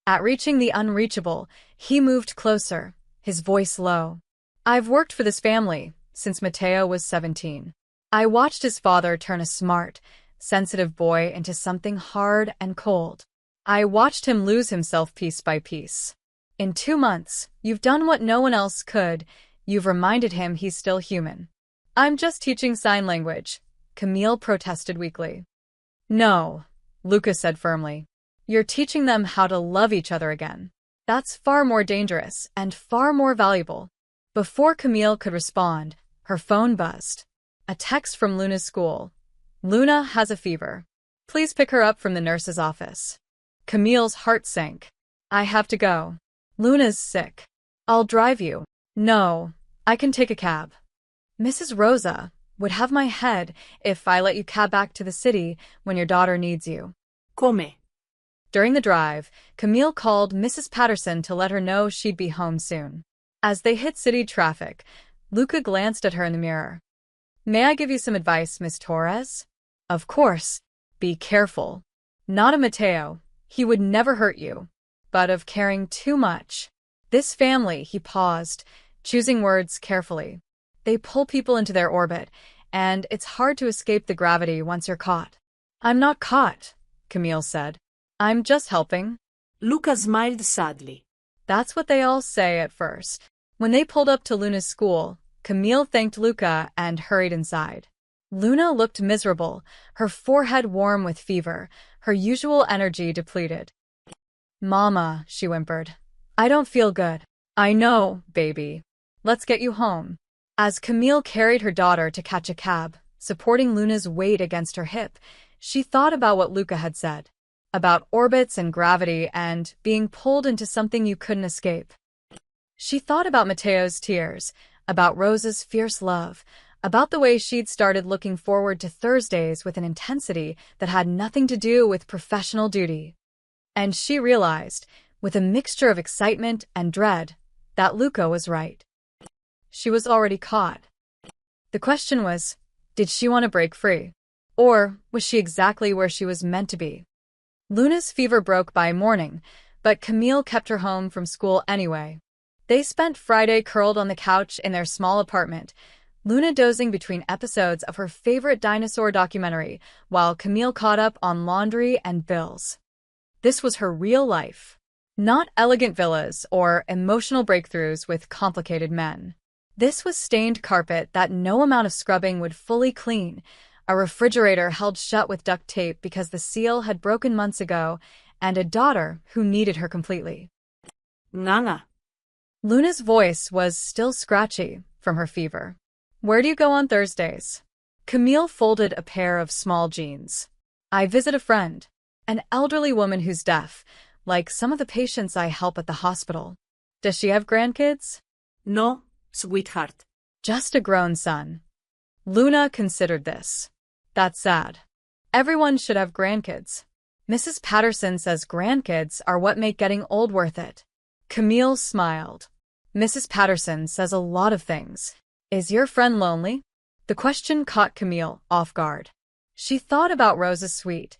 At reaching the unreachable, he moved closer, his voice low. I've worked for this family since Mateo was 17. I watched his father turn a smart, sensitive boy into something hard and cold. I watched him lose himself piece by piece. In 2 months, you've done what no one else could. You've reminded him he's still human. I'm just teaching sign language, Camille protested weakly. No, Luca said firmly. You're teaching them how to love each other again. That's far more dangerous and far more valuable. Before Camille could respond, her phone buzzed. A text from Luna's school. Luna has a fever. Please pick her up from the nurse's office. Camille's heart sank. I have to go. Luna's sick. I'll drive you. No, I can take a cab. Mrs. Rosa would have my head if I let you cab back to the city when your daughter needs you. Come. During the drive, Camille called Mrs. Patterson to let her know she'd be home soon. As they hit city traffic, Luca glanced at her in the mirror. May I give you some advice, Miss Torres? Of course. Be careful. Not of Mateo. He would never hurt you. But of caring too much. This family, he paused, choosing words carefully. They pull people into their orbit, and it's hard to escape the gravity once you're caught. I'm not caught, Camille said. I'm just helping. Luca smiled sadly. That's what they all say at first. When they pulled up to Luna's school, Camille thanked Luca and hurried inside. Luna looked miserable, her forehead warm with fever, her usual energy depleted. Mama, she whimpered. I don't feel good. I know, baby. Let's get you home. As Camille carried her daughter to catch a cab, supporting Luna's weight against her hip, she thought about what Luca had said. About orbits and gravity and being pulled into something you couldn't escape. She thought about Mateo's tears, about Rosa's fierce love, about the way she'd started looking forward to Thursdays with an intensity that had nothing to do with professional duty. And she realized, with a mixture of excitement and dread, that Luca was right. She was already caught. The question was, did she want to break free? Or was she exactly where she was meant to be? Luna's fever broke by morning, but Camille kept her home from school anyway. They spent Friday curled on the couch in their small apartment, Luna dozing between episodes of her favorite dinosaur documentary, while Camille caught up on laundry and bills. This was her real life. Not elegant villas or emotional breakthroughs with complicated men. This was stained carpet that no amount of scrubbing would fully clean, a refrigerator held shut with duct tape because the seal had broken months ago, and a daughter who needed her completely. Nga. Luna's voice was still scratchy from her fever. Where do you go on Thursdays? Camille folded a pair of small jeans. I visit a friend, an elderly woman who's deaf, like some of the patients I help at the hospital. Does she have grandkids? No, sweetheart. Just a grown son. Luna considered this. That's sad. Everyone should have grandkids. Mrs. Patterson says grandkids are what make getting old worth it. Camille smiled. Mrs. Patterson says a lot of things. Is your friend lonely? The question caught Camille off guard. She thought about Rosa's suite,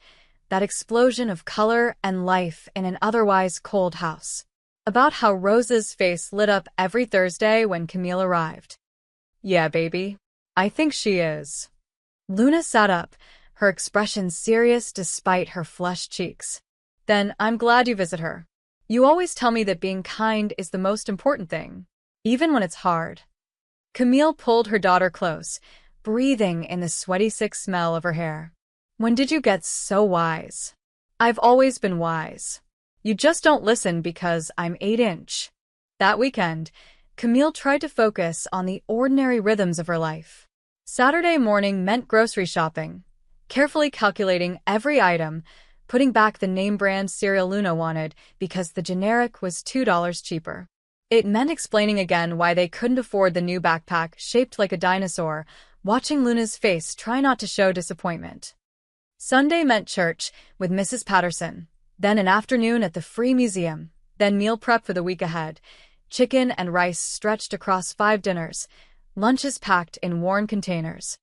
that explosion of color and life in an otherwise cold house. About how Rosa's face lit up every Thursday when Camille arrived. Yeah, baby. I think she is. Luna sat up, her expression serious despite her flushed cheeks. Then I'm glad you visit her. You always tell me that being kind is the most important thing, even when it's hard. Camille pulled her daughter close, breathing in the sweaty, sick smell of her hair. When did you get so wise? I've always been wise. You just don't listen because I'm 8-inch. That weekend, Camille tried to focus on the ordinary rhythms of her life. Saturday morning meant grocery shopping, carefully calculating every item, putting back the name-brand cereal Luna wanted because the generic was $2 cheaper. It meant explaining again why they couldn't afford the new backpack shaped like a dinosaur, watching Luna's face try not to show disappointment. Sunday meant church with Mrs. Patterson, then an afternoon at the Free Museum, then meal prep for the week ahead, chicken and rice stretched across 5 dinners, lunches packed in worn containers.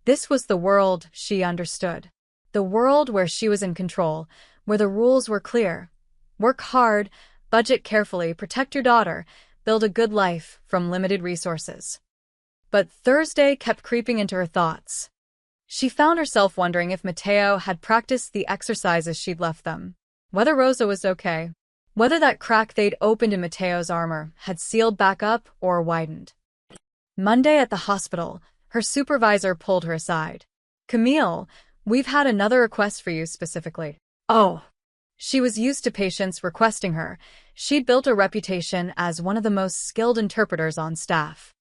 This was the world she understood. The world where she was in control, where the rules were clear. Work hard, budget carefully, protect your daughter, build a good life from limited resources. But Thursday kept creeping into her thoughts. She found herself wondering if Mateo had practiced the exercises she'd left them, whether Rosa was okay, whether that crack they'd opened in Mateo's armor had sealed back up or widened. Monday at the hospital, her supervisor pulled her aside. Camille, we've had another request for you specifically. Oh. She was used to patients requesting her. She'd built a reputation as one of the most skilled interpreters on staff.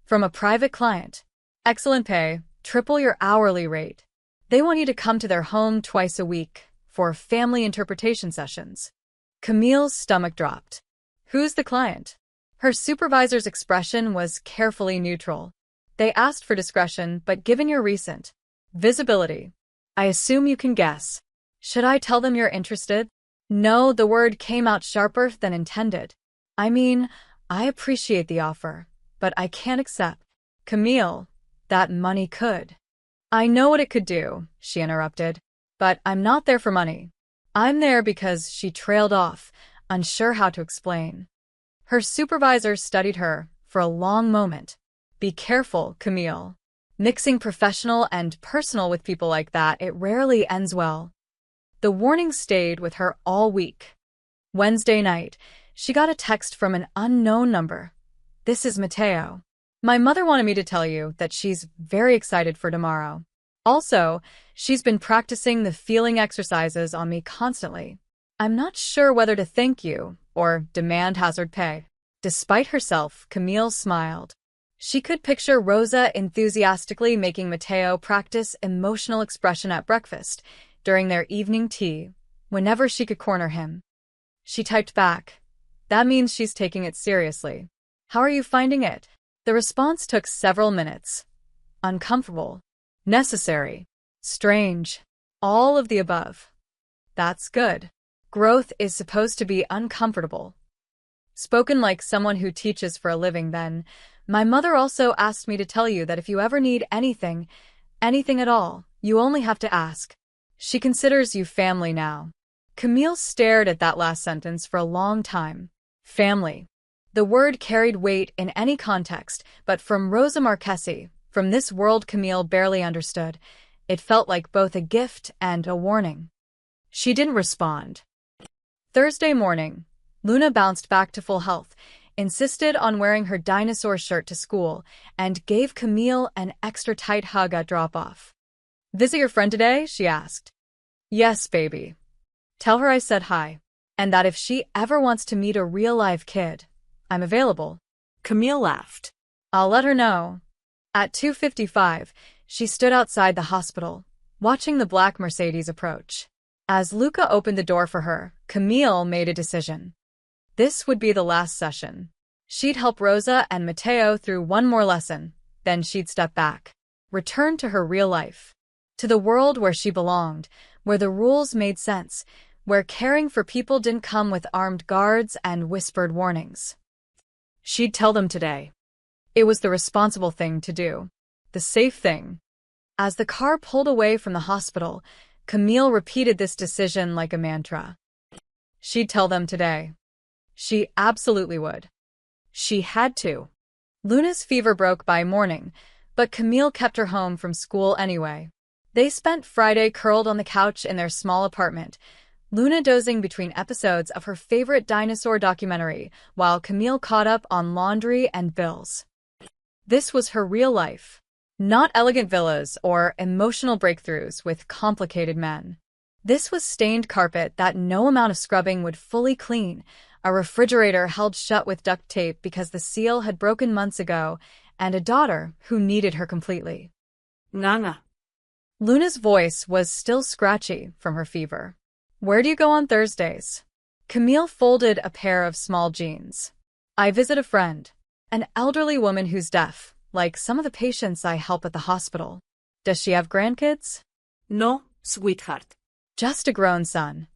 From a private client. Excellent pay, triple your hourly rate. They want you to come to their home twice a week for family interpretation sessions. Camille's stomach dropped. Who's the client? Her supervisor's expression was carefully neutral. They asked for discretion, but given your recent visibility, I assume you can guess. Should I tell them you're interested? No, the word came out sharper than intended. I mean, I appreciate the offer, but I can't accept. Camille, that money could. I know what it could do, she interrupted, but I'm not there for money. I'm there because she trailed off, unsure how to explain. Her supervisor studied her for a long moment. Be careful, Camille. Mixing professional and personal with people like that, it rarely ends well. The warning stayed with her all week. Wednesday night, she got a text from an unknown number. This is Mateo. My mother wanted me to tell you that she's very excited for tomorrow. Also, she's been practicing the feeling exercises on me constantly. I'm not sure whether to thank you or demand hazard pay. Despite herself, Camille smiled. She could picture Rosa enthusiastically making Mateo practice emotional expression at breakfast, during their evening tea, whenever she could corner him. She typed back, that means she's taking it seriously. How are you finding it? The response took several minutes. Uncomfortable. Necessary. Strange. All of the above. That's good. Growth is supposed to be uncomfortable. Spoken like someone who teaches for a living then, my mother also asked me to tell you that if you ever need anything at all, you only have to ask. She considers you family now. Camille stared at that last sentence for a long time. Family. The word carried weight in any context, but from Rosa Marchesi, from this world Camille barely understood, it felt like both a gift and a warning. She didn't respond. Thursday morning, Luna bounced back to full health, insisted on wearing her dinosaur shirt to school, and gave Camille an extra tight hug at drop-off. "Visit your friend today?" she asked. "Yes, baby. Tell her I said hi, and that if she ever wants to meet a real-life kid, I'm available." Camille laughed. "I'll let her know." At 2:55, she stood outside the hospital, watching the black Mercedes approach. As Luca opened the door for her, Camille made a decision. This would be the last session. She'd help Rosa and Matteo through one more lesson, then she'd step back, return to her real life, to the world where she belonged, where the rules made sense, where caring for people didn't come with armed guards and whispered warnings. She'd tell them today. It was the responsible thing to do, the safe thing. As the car pulled away from the hospital, Camille repeated this decision like a mantra. She'd tell them today. She absolutely would. She had to. Luna's fever broke by morning, but Camille kept her home from school anyway. They spent Friday curled on the couch in their small apartment, Luna dozing between episodes of her favorite dinosaur documentary, while Camille caught up on laundry and bills. This was her real life. Not elegant villas or emotional breakthroughs with complicated men. This was stained carpet that no amount of scrubbing would fully clean, a refrigerator held shut with duct tape because the seal had broken months ago, and a daughter who needed her completely. Nana. Luna's voice was still scratchy from her fever. "Where do you go on Thursdays?" Camille folded a pair of small jeans. "I visit a friend, an elderly woman who's deaf, like some of the patients I help at the hospital." "Does she have grandkids?" No, sweetheart. "Just a grown son."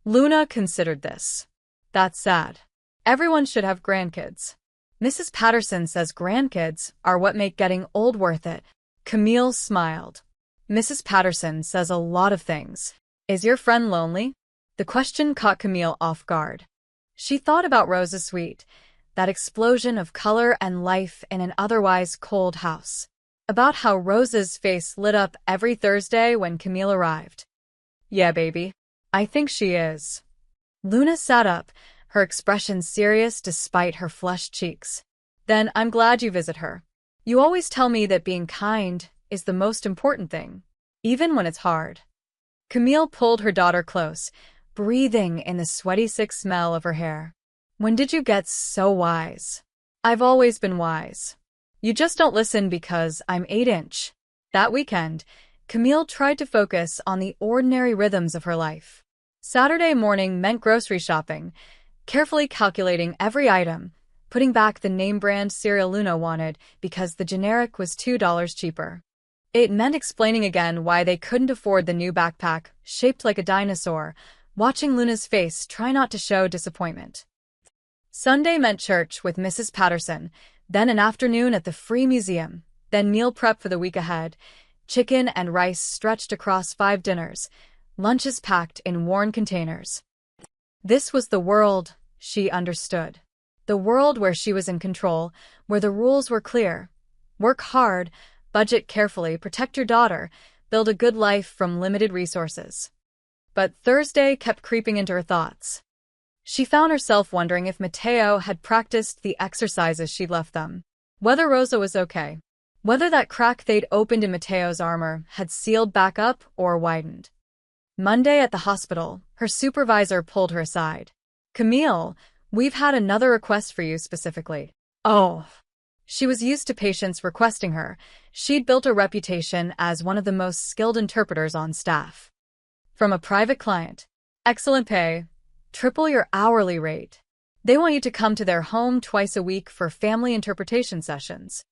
Luna considered this. "That's sad. Everyone should have grandkids." "Mrs. Patterson says grandkids are what make getting old worth it." Camille smiled. "Mrs. Patterson says a lot of things. Is your friend lonely?" The question caught Camille off guard. She thought about Rosa's suite, that explosion of color and life in an otherwise cold house. About how Rosa's face lit up every Thursday when Camille arrived. "Yeah, baby. I think she is." Luna sat up, her expression serious despite her flushed cheeks. "Then I'm glad you visit her. You always tell me that being kind is the most important thing, even when it's hard." Camille pulled her daughter close, breathing in the sweaty sick smell of her hair. "When did you get so wise?" "I've always been wise. You just don't listen because I'm 8-inch. That weekend, Camille tried to focus on the ordinary rhythms of her life. Saturday morning meant grocery shopping, carefully calculating every item, putting back the name-brand cereal Luna wanted because the generic was $2 cheaper. It meant explaining again why they couldn't afford the new backpack, shaped like a dinosaur, watching Luna's face try not to show disappointment. Sunday meant church with Mrs. Patterson, then an afternoon at the Free Museum, then meal prep for the week ahead, chicken and rice stretched across 5 dinners, lunches packed in worn containers. This was the world she understood. The world where she was in control, where the rules were clear. Work hard, budget carefully, protect your daughter, build a good life from limited resources. But Thursday kept creeping into her thoughts. She found herself wondering if Matteo had practiced the exercises she'd left them, whether Rosa was okay, whether that crack they'd opened in Matteo's armor had sealed back up or widened. Monday at the hospital, her supervisor pulled her aside. "Camille, we've had another request for you specifically." "Oh." She was used to patients requesting her. She'd built a reputation as one of the most skilled interpreters on staff. "From a private client. Excellent pay. Triple your hourly rate. They want you to come to their home twice a week for family interpretation sessions."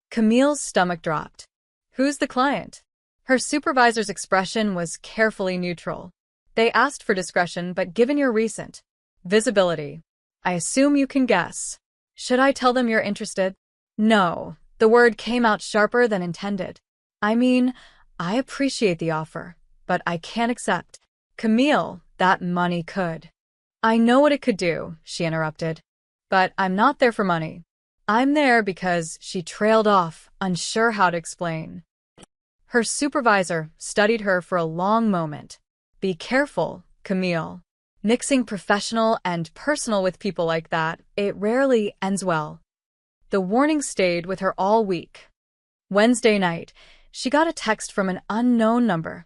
Camille's stomach dropped. "Who's the client?" Her supervisor's expression was carefully neutral. "They asked for discretion, but given your recent visibility, I assume you can guess. Should I tell them you're interested?" "No." The word came out sharper than intended. "I mean, I appreciate the offer, but I can't accept." "Camille, that money could." "I know what it could do," she interrupted. But I'm not there for money. I'm there because she trailed off, unsure how to explain. Her supervisor studied her for a long moment. Be careful, Camille. Mixing professional and personal with people like that, it rarely ends well. The warning stayed with her all week. Wednesday night, she got a text from an unknown number.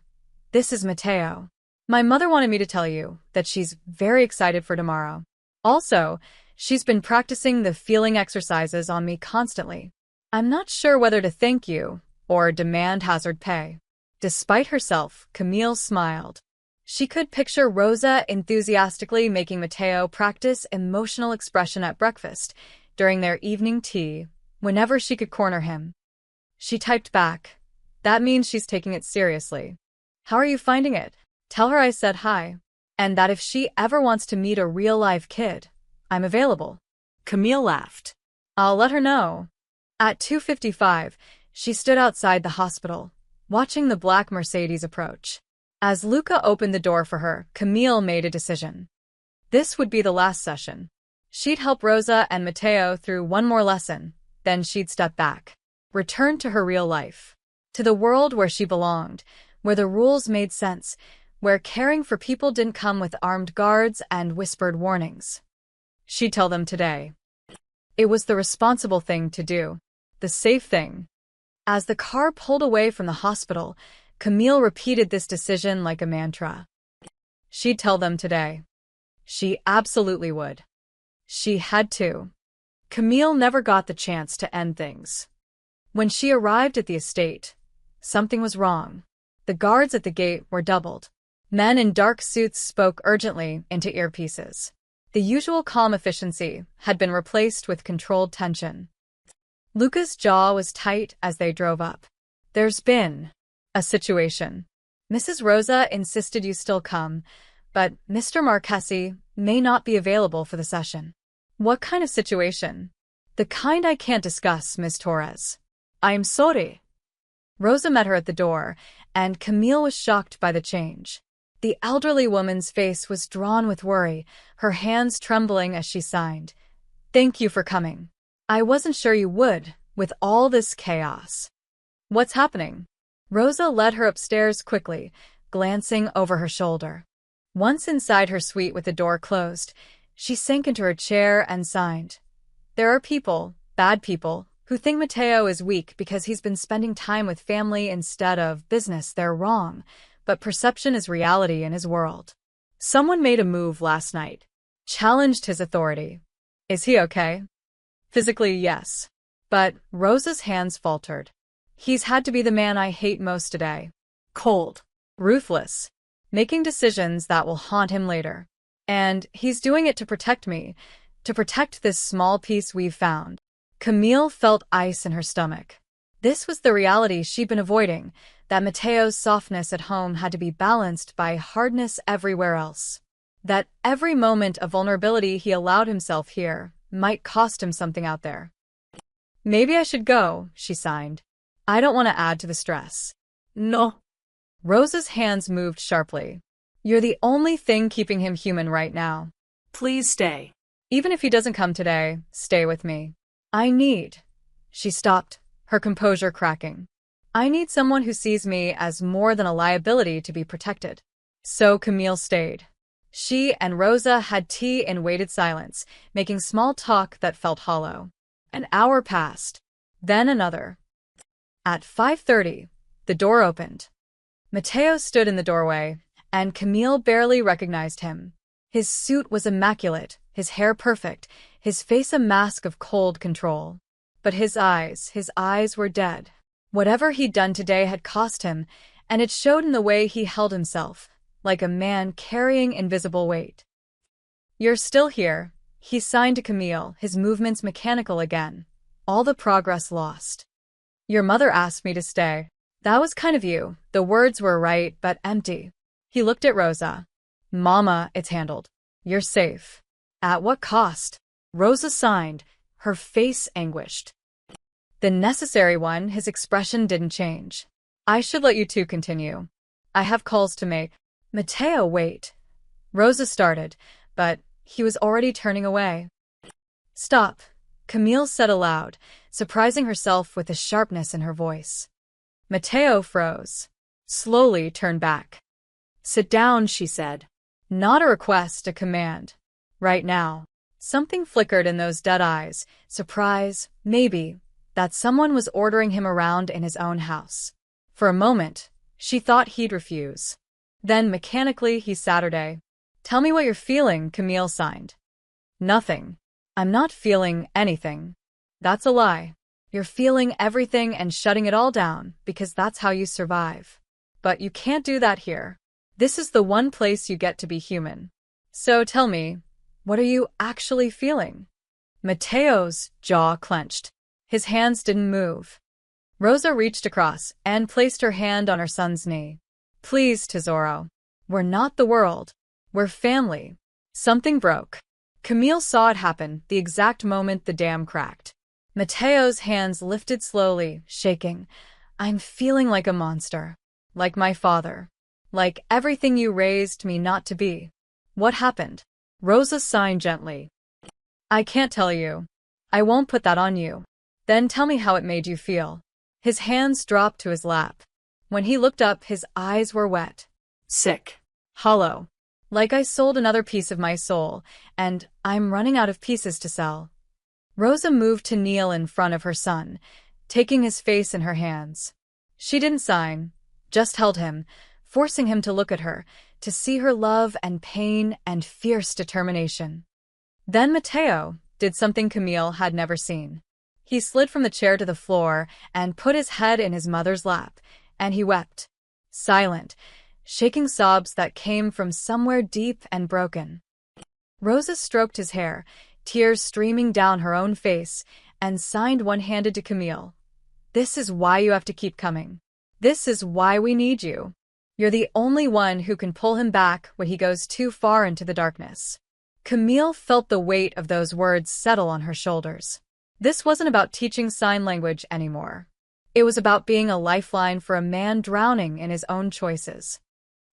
This is Mateo. My mother wanted me to tell you that she's very excited for tomorrow. Also, she's been practicing the feeling exercises on me constantly. I'm not sure whether to thank you or demand hazard pay. Despite herself, Camille smiled. She could picture Rosa enthusiastically making Mateo practice emotional expression at breakfast, during their evening tea, whenever she could corner him. She typed back, "That means she's taking it seriously. How are you finding it? Tell her I said hi, and that if she ever wants to meet a real-life kid, I'm available." Camille laughed. I'll let her know. At 2:55, she stood outside the hospital, watching the black Mercedes approach. As Luca opened the door for her, Camille made a decision. This would be the last session. She'd help Rosa and Mateo through one more lesson, then she'd step back, return to her real life, to the world where she belonged, where the rules made sense, where caring for people didn't come with armed guards and whispered warnings. She'd tell them today. It was the responsible thing to do, the safe thing. As the car pulled away from the hospital, Camille repeated this decision like a mantra. She'd tell them today. She absolutely would. She had to. Camille never got the chance to end things. When she arrived at the estate, something was wrong. The guards at the gate were doubled. Men in dark suits spoke urgently into earpieces. The usual calm efficiency had been replaced with controlled tension. Luca's jaw was tight as they drove up. There's been a situation. Mrs. Rosa insisted you still come, but Mr. Marchesi may not be available for the session. What kind of situation? The kind I can't discuss, Miss Torres. I'm sorry. Rosa met her at the door, and Camille was shocked by the change. The elderly woman's face was drawn with worry, her hands trembling as she signed. Thank you for coming. I wasn't sure you would, with all this chaos. What's happening? Rosa led her upstairs quickly, glancing over her shoulder. Once inside her suite with the door closed, she sank into her chair and signed. There are people, bad people, who think Mateo is weak because he's been spending time with family instead of business. They're wrong, but perception is reality in his world. Someone made a move last night, challenged his authority. Is he okay? Physically, yes. But Rosa's hands faltered. He's had to be the man I hate most today. Cold, ruthless, making decisions that will haunt him later. And he's doing it to protect me, to protect this small piece we've found. Camille felt ice in her stomach. This was the reality she'd been avoiding, that Mateo's softness at home had to be balanced by hardness everywhere else. That every moment of vulnerability he allowed himself here might cost him something out there. Maybe I should go, she signed. I don't want to add to the stress. No. Rosa's hands moved sharply. You're the only thing keeping him human right now. Please stay. Even if he doesn't come today, stay with me. I need. She stopped, her composure cracking. I need someone who sees me as more than a liability to be protected. So Camille stayed. She and Rosa had tea in weighted silence, making small talk that felt hollow. An hour passed. Then another. At 5:30, the door opened. Mateo stood in the doorway, and Camille barely recognized him. His suit was immaculate, his hair perfect, his face a mask of cold control. But his eyes were dead. Whatever he'd done today had cost him, and it showed in the way he held himself, like a man carrying invisible weight. You're still here, he signed to Camille, his movements mechanical again, all the progress lost. Your mother asked me to stay. That was kind of you. The words were right, but empty. He looked at Rosa. Mama, it's handled. You're safe. At what cost? Rosa signed, her face anguished. The necessary one, his expression didn't change. I should let you two continue. I have calls to make. Mateo, wait. Rosa started, but he was already turning away. Stop, Camille said aloud, surprising herself with the sharpness in her voice. Mateo froze. Slowly turned back. Sit down, she said. Not a request, a command. Right now. Something flickered in those dead eyes. Surprise, maybe, that someone was ordering him around in his own house. For a moment, she thought he'd refuse. Then, mechanically, he Saturday. Tell me what you're feeling, Camille signed. Nothing. I'm not feeling anything. That's a lie. You're feeling everything and shutting it all down because that's how you survive. But you can't do that here. This is the one place you get to be human. So tell me, what are you actually feeling? Mateo's jaw clenched. His hands didn't move. Rosa reached across and placed her hand on her son's knee. Please, Tesoro. We're not the world. We're family. Something broke. Camille saw it happen the exact moment the dam cracked. Mateo's hands lifted slowly, shaking. I'm feeling like a monster. Like my father. Like everything you raised me not to be. What happened? Rosa sighed gently. I can't tell you. I won't put that on you. Then tell me how it made you feel. His hands dropped to his lap. When he looked up, his eyes were wet. Sick. Hollow. Like I sold another piece of my soul, and I'm running out of pieces to sell. Rosa moved to kneel in front of her son, taking his face in her hands. She didn't sign, just held him, forcing him to look at her, to see her love and pain and fierce determination. Then Mateo did something Camille had never seen. He slid from the chair to the floor and put his head in his mother's lap, and he wept. Silent, shaking sobs that came from somewhere deep and broken. Rosa stroked his hair, tears streaming down her own face, and signed one-handed to Camille. This is why you have to keep coming. This is why we need you. You're the only one who can pull him back when he goes too far into the darkness. Camille felt the weight of those words settle on her shoulders. This wasn't about teaching sign language anymore. It was about being a lifeline for a man drowning in his own choices.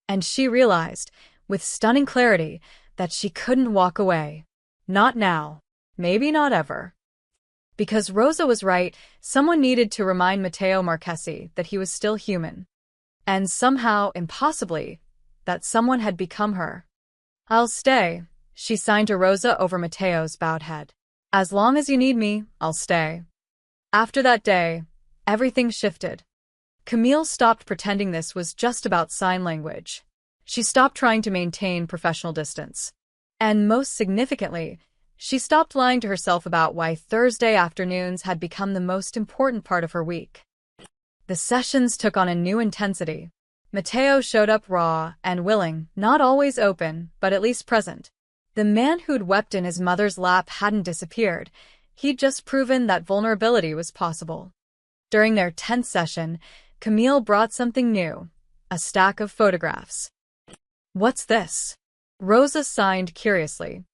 And she realized, with stunning clarity, that she couldn't walk away. Not now. Maybe not ever. Because Rosa was right, someone needed to remind Mateo Marchesi that he was still human. And somehow, impossibly, that someone had become her. I'll stay, she signed to Rosa over Mateo's bowed head. As long as you need me, I'll stay. After that day, everything shifted. Camille stopped pretending this was just about sign language. She stopped trying to maintain professional distance. And most significantly, she stopped lying to herself about why Thursday afternoons had become the most important part of her week. The sessions took on a new intensity. Mateo showed up raw and willing, not always open, but at least present. The man who'd wept in his mother's lap hadn't disappeared. He'd just proven that vulnerability was possible. During their 10th session, Camille brought something new, a stack of photographs. What's this? Rosa signed curiously.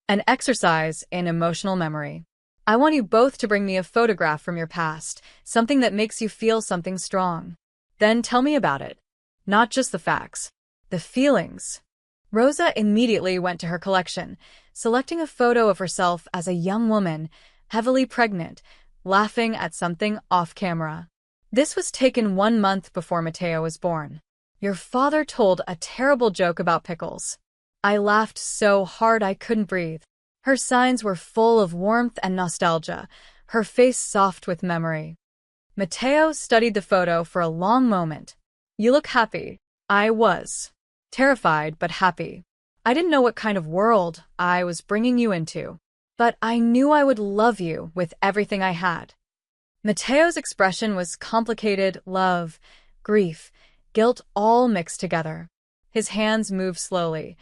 An exercise in emotional memory. I want you both to bring me a photograph from your past, something that makes you feel something strong. Then tell me about it. Not just the facts. The feelings. Rosa immediately went to her collection, selecting a photo of herself as a young woman, heavily pregnant, laughing at something off-camera. This was taken 1 month before Mateo was born. Your father told a terrible joke about pickles. I laughed so hard I couldn't breathe. Her signs were full of warmth and nostalgia, her face soft with memory. Mateo studied the photo for a long moment. You look happy. I was. Terrified but happy. I didn't know what kind of world I was bringing you into. But I knew I would love you with everything I had. Mateo's expression was complicated love, grief, guilt all mixed together. His hands moved slowly.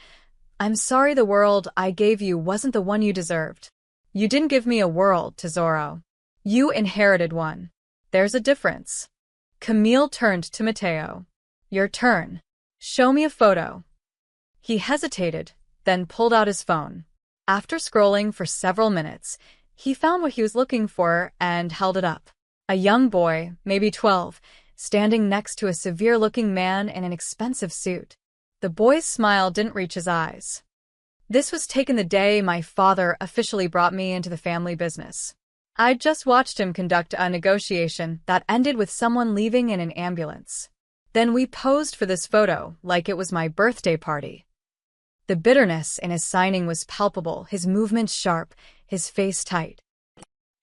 I'm sorry the world I gave you wasn't the one you deserved. You didn't give me a world, Tesoro. You inherited one. There's a difference. Camille turned to Mateo. Your turn. Show me a photo. He hesitated, then pulled out his phone. After scrolling for several minutes, he found what he was looking for and held it up. A young boy, maybe 12, standing next to a severe-looking man in an expensive suit. The boy's smile didn't reach his eyes. This was taken the day my father officially brought me into the family business. I'd just watched him conduct a negotiation that ended with someone leaving in an ambulance. Then we posed for this photo like it was my birthday party. The bitterness in his signing was palpable, his movements sharp, his face tight.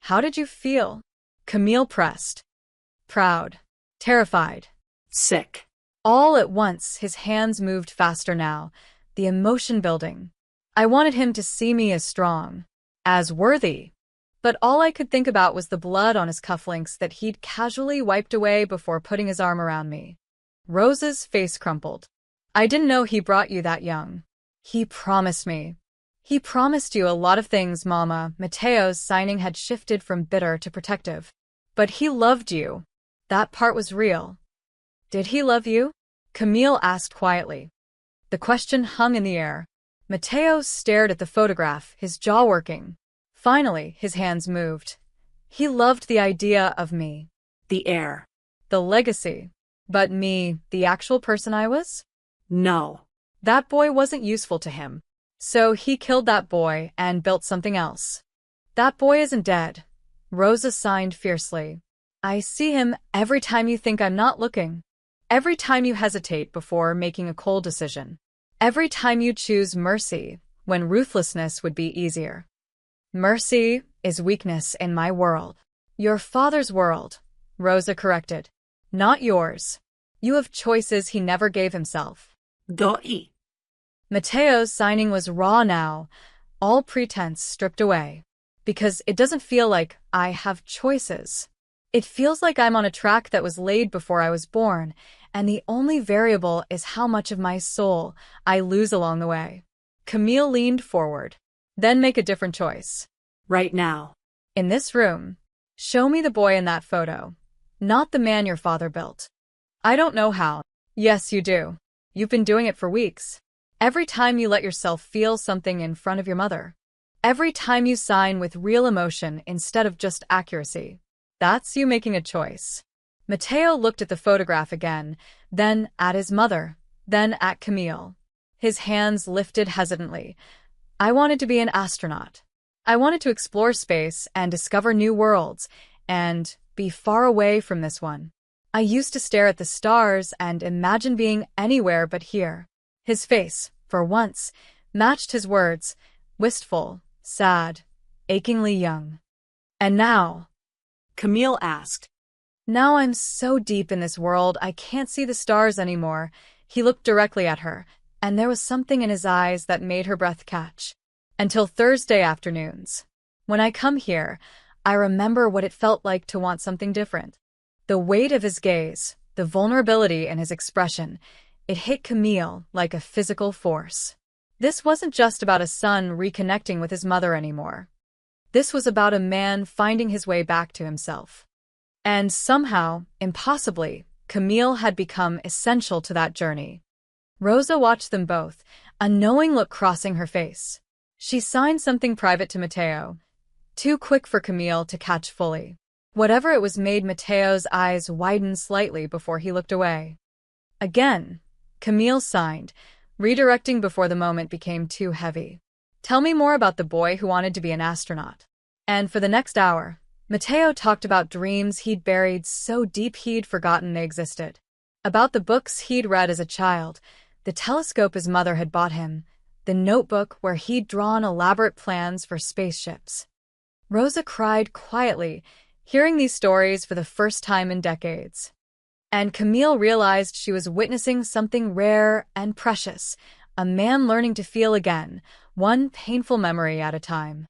How did you feel? Camille pressed. Proud. Terrified. Sick. All at once, his hands moved faster now, the emotion building. I wanted him to see me as strong, as worthy. But all I could think about was the blood on his cufflinks that he'd casually wiped away before putting his arm around me. Rosa's face crumpled. I didn't know he brought you that young. He promised me. He promised you a lot of things, Mama. Matteo's signing had shifted from bitter to protective. But he loved you. That part was real. Did he love you? Camille asked quietly. The question hung in the air. Matteo stared at the photograph, his jaw working. Finally, his hands moved. He loved the idea of me. The heir. The legacy. But me, the actual person I was? No. That boy wasn't useful to him. So he killed that boy and built something else. That boy isn't dead. Rosa signed fiercely. I see him every time you think I'm not looking. Every time you hesitate before making a cold decision. Every time you choose mercy when ruthlessness would be easier. Mercy is weakness in my world. Your father's world, Rosa corrected. Not yours. You have choices he never gave himself. Doi. Matteo's signing was raw now, all pretense stripped away. Because it doesn't feel like I have choices. It feels like I'm on a track that was laid before I was born, and the only variable is how much of my soul I lose along the way. Camille leaned forward. Then make a different choice. Right now. In this room. Show me the boy in that photo. Not the man your father built. I don't know how. Yes, you do. You've been doing it for weeks. Every time you let yourself feel something in front of your mother. Every time you sign with real emotion instead of just accuracy. That's you making a choice. Matteo looked at the photograph again, then at his mother, then at Camille. His hands lifted hesitantly. I wanted to be an astronaut. I wanted to explore space and discover new worlds, and be far away from this one. I used to stare at the stars and imagine being anywhere but here. His face, for once, matched his words, wistful, sad, achingly young. And now? Camille asked. Now I'm so deep in this world I can't see the stars anymore. He looked directly at her, and there was something in his eyes that made her breath catch. Until Thursday afternoons. When I come here, I remember what it felt like to want something different. The weight of his gaze, the vulnerability in his expression, it hit Camille like a physical force. This wasn't just about a son reconnecting with his mother anymore. This was about a man finding his way back to himself. And somehow, impossibly, Camille had become essential to that journey. Rosa watched them both, a knowing look crossing her face. She signed something private to Matteo, too quick for Camille to catch fully. Whatever it was made Matteo's eyes widen slightly before he looked away. Again, Camille signed, redirecting before the moment became too heavy. Tell me more about the boy who wanted to be an astronaut. And for the next hour, Matteo talked about dreams he'd buried so deep he'd forgotten they existed. About the books he'd read as a child, the telescope his mother had bought him, the notebook where he'd drawn elaborate plans for spaceships. Rosa cried quietly, hearing these stories for the first time in decades. And Camille realized she was witnessing something rare and precious, a man learning to feel again, one painful memory at a time.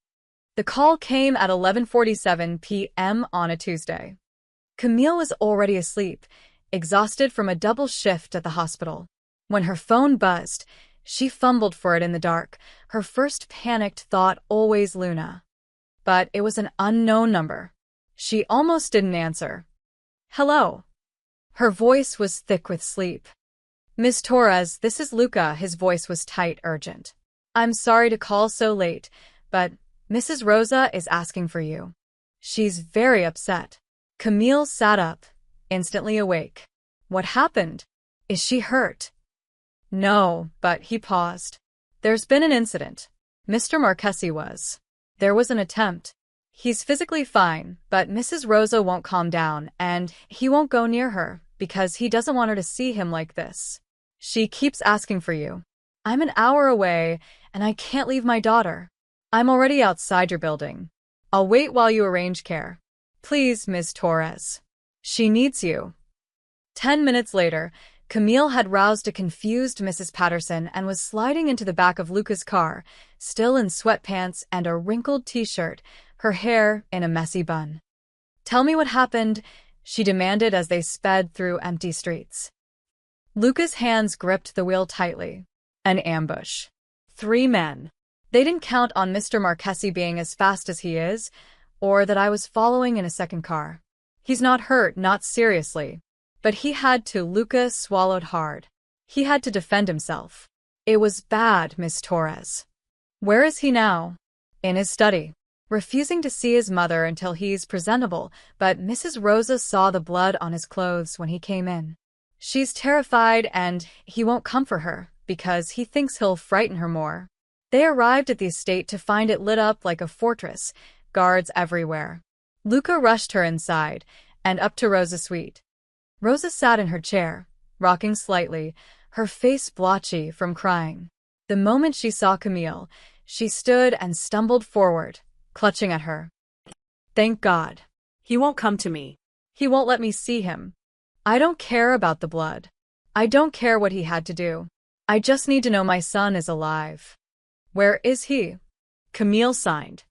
The call came at 11:47 p.m. on a Tuesday. Camille was already asleep, exhausted from a double shift at the hospital. When her phone buzzed, she fumbled for it in the dark, her first panicked thought always Luna. But it was an unknown number. She almost didn't answer. Hello. Her voice was thick with sleep. Miss Torres, this is Luca. His voice was tight, urgent. I'm sorry to call so late, but Mrs. Rosa is asking for you. She's very upset. Camille sat up, instantly awake. What happened? Is she hurt? No, but he paused. There's been an incident. Mr. Marchesi was. There was an attempt. He's physically fine, but Mrs. Rosa won't calm down, and he won't go near her, because he doesn't want her to see him like this. She keeps asking for you. I'm an hour away, and I can't leave my daughter. I'm already outside your building. I'll wait while you arrange care. Please, Ms. Torres. She needs you. 10 minutes later, Camille had roused a confused Mrs. Patterson and was sliding into the back of Luca's car, still in sweatpants and a wrinkled t-shirt, her hair in a messy bun. Tell me what happened, she demanded as they sped through empty streets. Luca's hands gripped the wheel tightly. An ambush. 3 men. They didn't count on Mr. Marchesi being as fast as he is, or that I was following in a second car. He's not hurt, not seriously. But he had to. Luca swallowed hard. He had to defend himself. It was bad, Miss Torres. Where is he now? In his study. Refusing to see his mother until he's presentable, but Mrs. Rosa saw the blood on his clothes when he came in. She's terrified and he won't comfort her, because he thinks he'll frighten her more. They arrived at the estate to find it lit up like a fortress, guards everywhere. Luca rushed her inside, and up to Rosa's suite. Rosa sat in her chair, rocking slightly, her face blotchy from crying. The moment she saw Camille, she stood and stumbled forward, clutching at her. Thank God. He won't come to me. He won't let me see him. I don't care about the blood. I don't care what he had to do. I just need to know my son is alive. Where is he? Camille signed.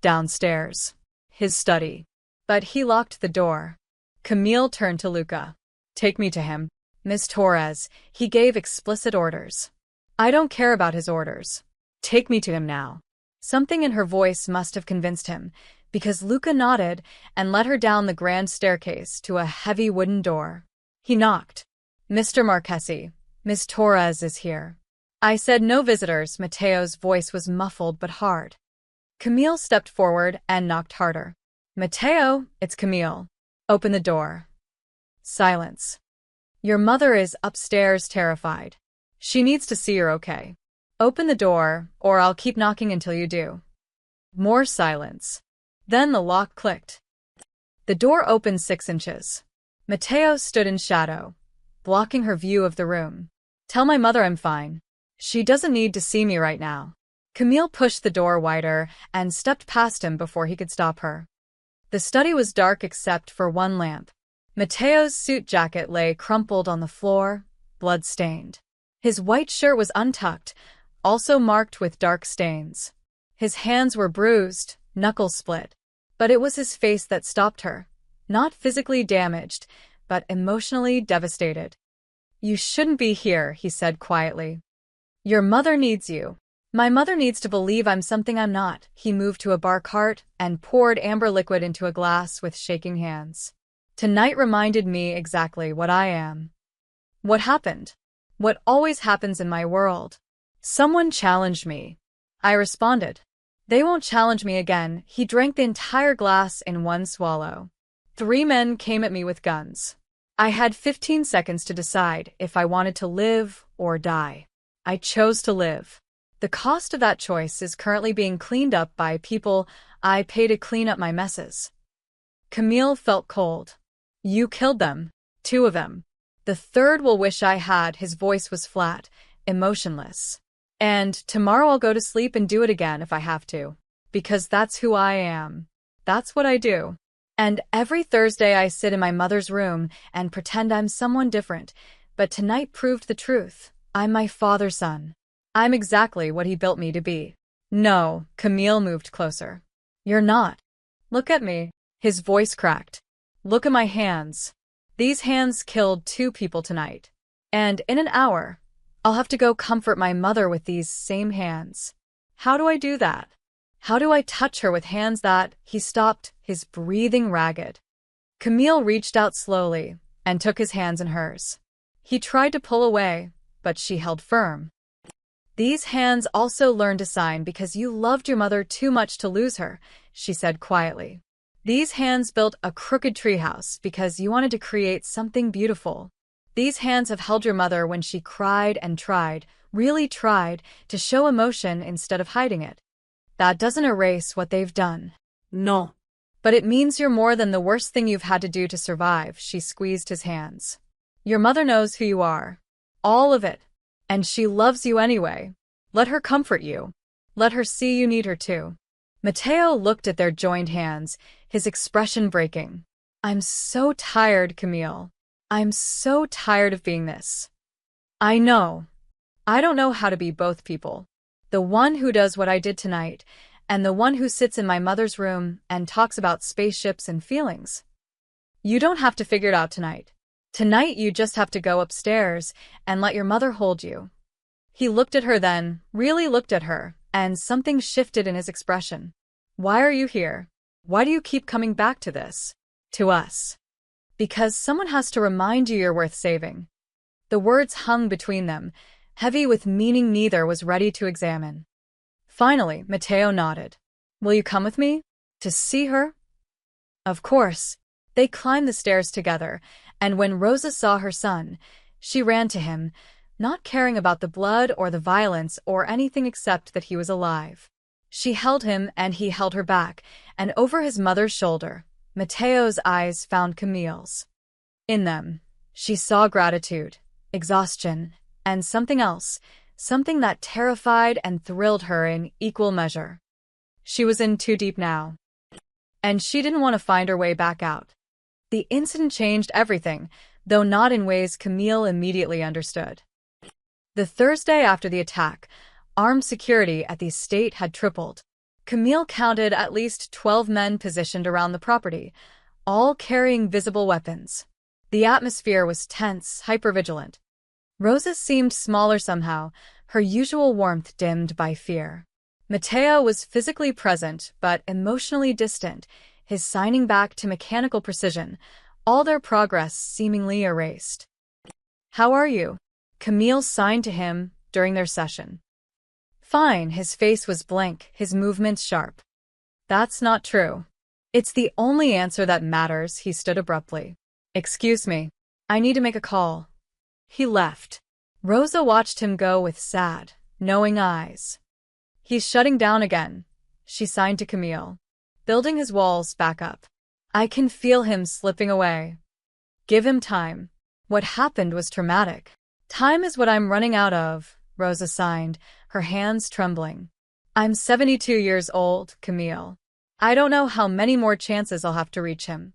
Downstairs. His study. But he locked the door. Camille turned to Luca. Take me to him. Miss Torres, he gave explicit orders. I don't care about his orders. Take me to him now. Something in her voice must have convinced him, because Luca nodded and led her down the grand staircase to a heavy wooden door. He knocked. Mr. Marchesi, Miss Torres is here. I said no visitors. Mateo's voice was muffled but hard. Camille stepped forward and knocked harder. Mateo, it's Camille. Open the door. Silence. Your mother is upstairs terrified. She needs to see you're okay. Open the door, or I'll keep knocking until you do. More silence. Then the lock clicked. The door opened 6 inches. Mateo stood in shadow, blocking her view of the room. Tell my mother I'm fine. She doesn't need to see me right now. Camille pushed the door wider and stepped past him before he could stop her. The study was dark except for one lamp. Mateo's suit jacket lay crumpled on the floor, blood-stained. His white shirt was untucked, also marked with dark stains. His hands were bruised, knuckles split. But it was his face that stopped her. Not physically damaged, but emotionally devastated. You shouldn't be here, he said quietly. Your mother needs you. My mother needs to believe I'm something I'm not. He moved to a bar cart and poured amber liquid into a glass with shaking hands. Tonight reminded me exactly what I am. What happened? What always happens in my world. Someone challenged me. I responded. They won't challenge me again. He drank the entire glass in one swallow. 3 men came at me with guns. I had 15 seconds to decide if I wanted to live or die. I chose to live. The cost of that choice is currently being cleaned up by people I pay to clean up my messes. Camille felt cold. You killed them. 2 of them. The 3rd will wish I had. His voice was flat, emotionless. And tomorrow I'll go to sleep and do it again if I have to. Because that's who I am. That's what I do. And every Thursday I sit in my mother's room and pretend I'm someone different. But tonight proved the truth. I'm my father's son. I'm exactly what he built me to be. No, Camille moved closer. You're not. Look at me. His voice cracked. Look at my hands. These hands killed 2 people tonight. And in an hour, I'll have to go comfort my mother with these same hands. How do I do that? How do I touch her with hands that— He stopped, his breathing ragged. Camille reached out slowly and took his hands in hers. He tried to pull away, but she held firm. These hands also learned to sign because you loved your mother too much to lose her, she said quietly. These hands built a crooked treehouse because you wanted to create something beautiful. These hands have held your mother when she cried and tried, really tried to show emotion instead of hiding it. That doesn't erase what they've done. No. But it means you're more than the worst thing you've had to do to survive. She squeezed his hands. Your mother knows who you are. All of it. And she loves you anyway. Let her comfort you. Let her see you need her too. Mateo looked at their joined hands, his expression breaking. I'm so tired, Camille. I'm so tired of being this. I know. I don't know how to be both people. The one who does what I did tonight, and the one who sits in my mother's room and talks about spaceships and feelings. You don't have to figure it out tonight. Tonight you just have to go upstairs and let your mother hold you. He looked at her then, really looked at her, and something shifted in his expression. Why are you here? Why do you keep coming back to this? To us. Because someone has to remind you you're worth saving. The words hung between them, heavy with meaning neither was ready to examine. Finally, Mateo nodded. Will you come with me? To see her? Of course. They climbed the stairs together, and when Rosa saw her son, she ran to him, not caring about the blood or the violence or anything except that he was alive. She held him and he held her back, and over his mother's shoulder, Mateo's eyes found Camille's. In them, she saw gratitude, exhaustion, and something else, something that terrified and thrilled her in equal measure. She was in too deep now. And she didn't want to find her way back out. The incident changed everything, though not in ways Camille immediately understood. The Thursday after the attack, armed security at the estate had tripled. Camille counted at least 12 men positioned around the property, all carrying visible weapons. The atmosphere was tense, hypervigilant. Rosa seemed smaller somehow, her usual warmth dimmed by fear. Mateo was physically present but emotionally distant, his signing back to mechanical precision, all their progress seemingly erased. How are you? Camille signed to him during their session. Fine, his face was blank, his movements sharp. That's not true. It's the only answer that matters, he stood abruptly. Excuse me, I need to make a call. He left. Rosa watched him go with sad, knowing eyes. He's shutting down again, she signed to Camille, building his walls back up. I can feel him slipping away. Give him time. What happened was traumatic. Time is what I'm running out of, Rosa signed, her hands trembling. I'm 72 years old, Camille. I don't know how many more chances I'll have to reach him.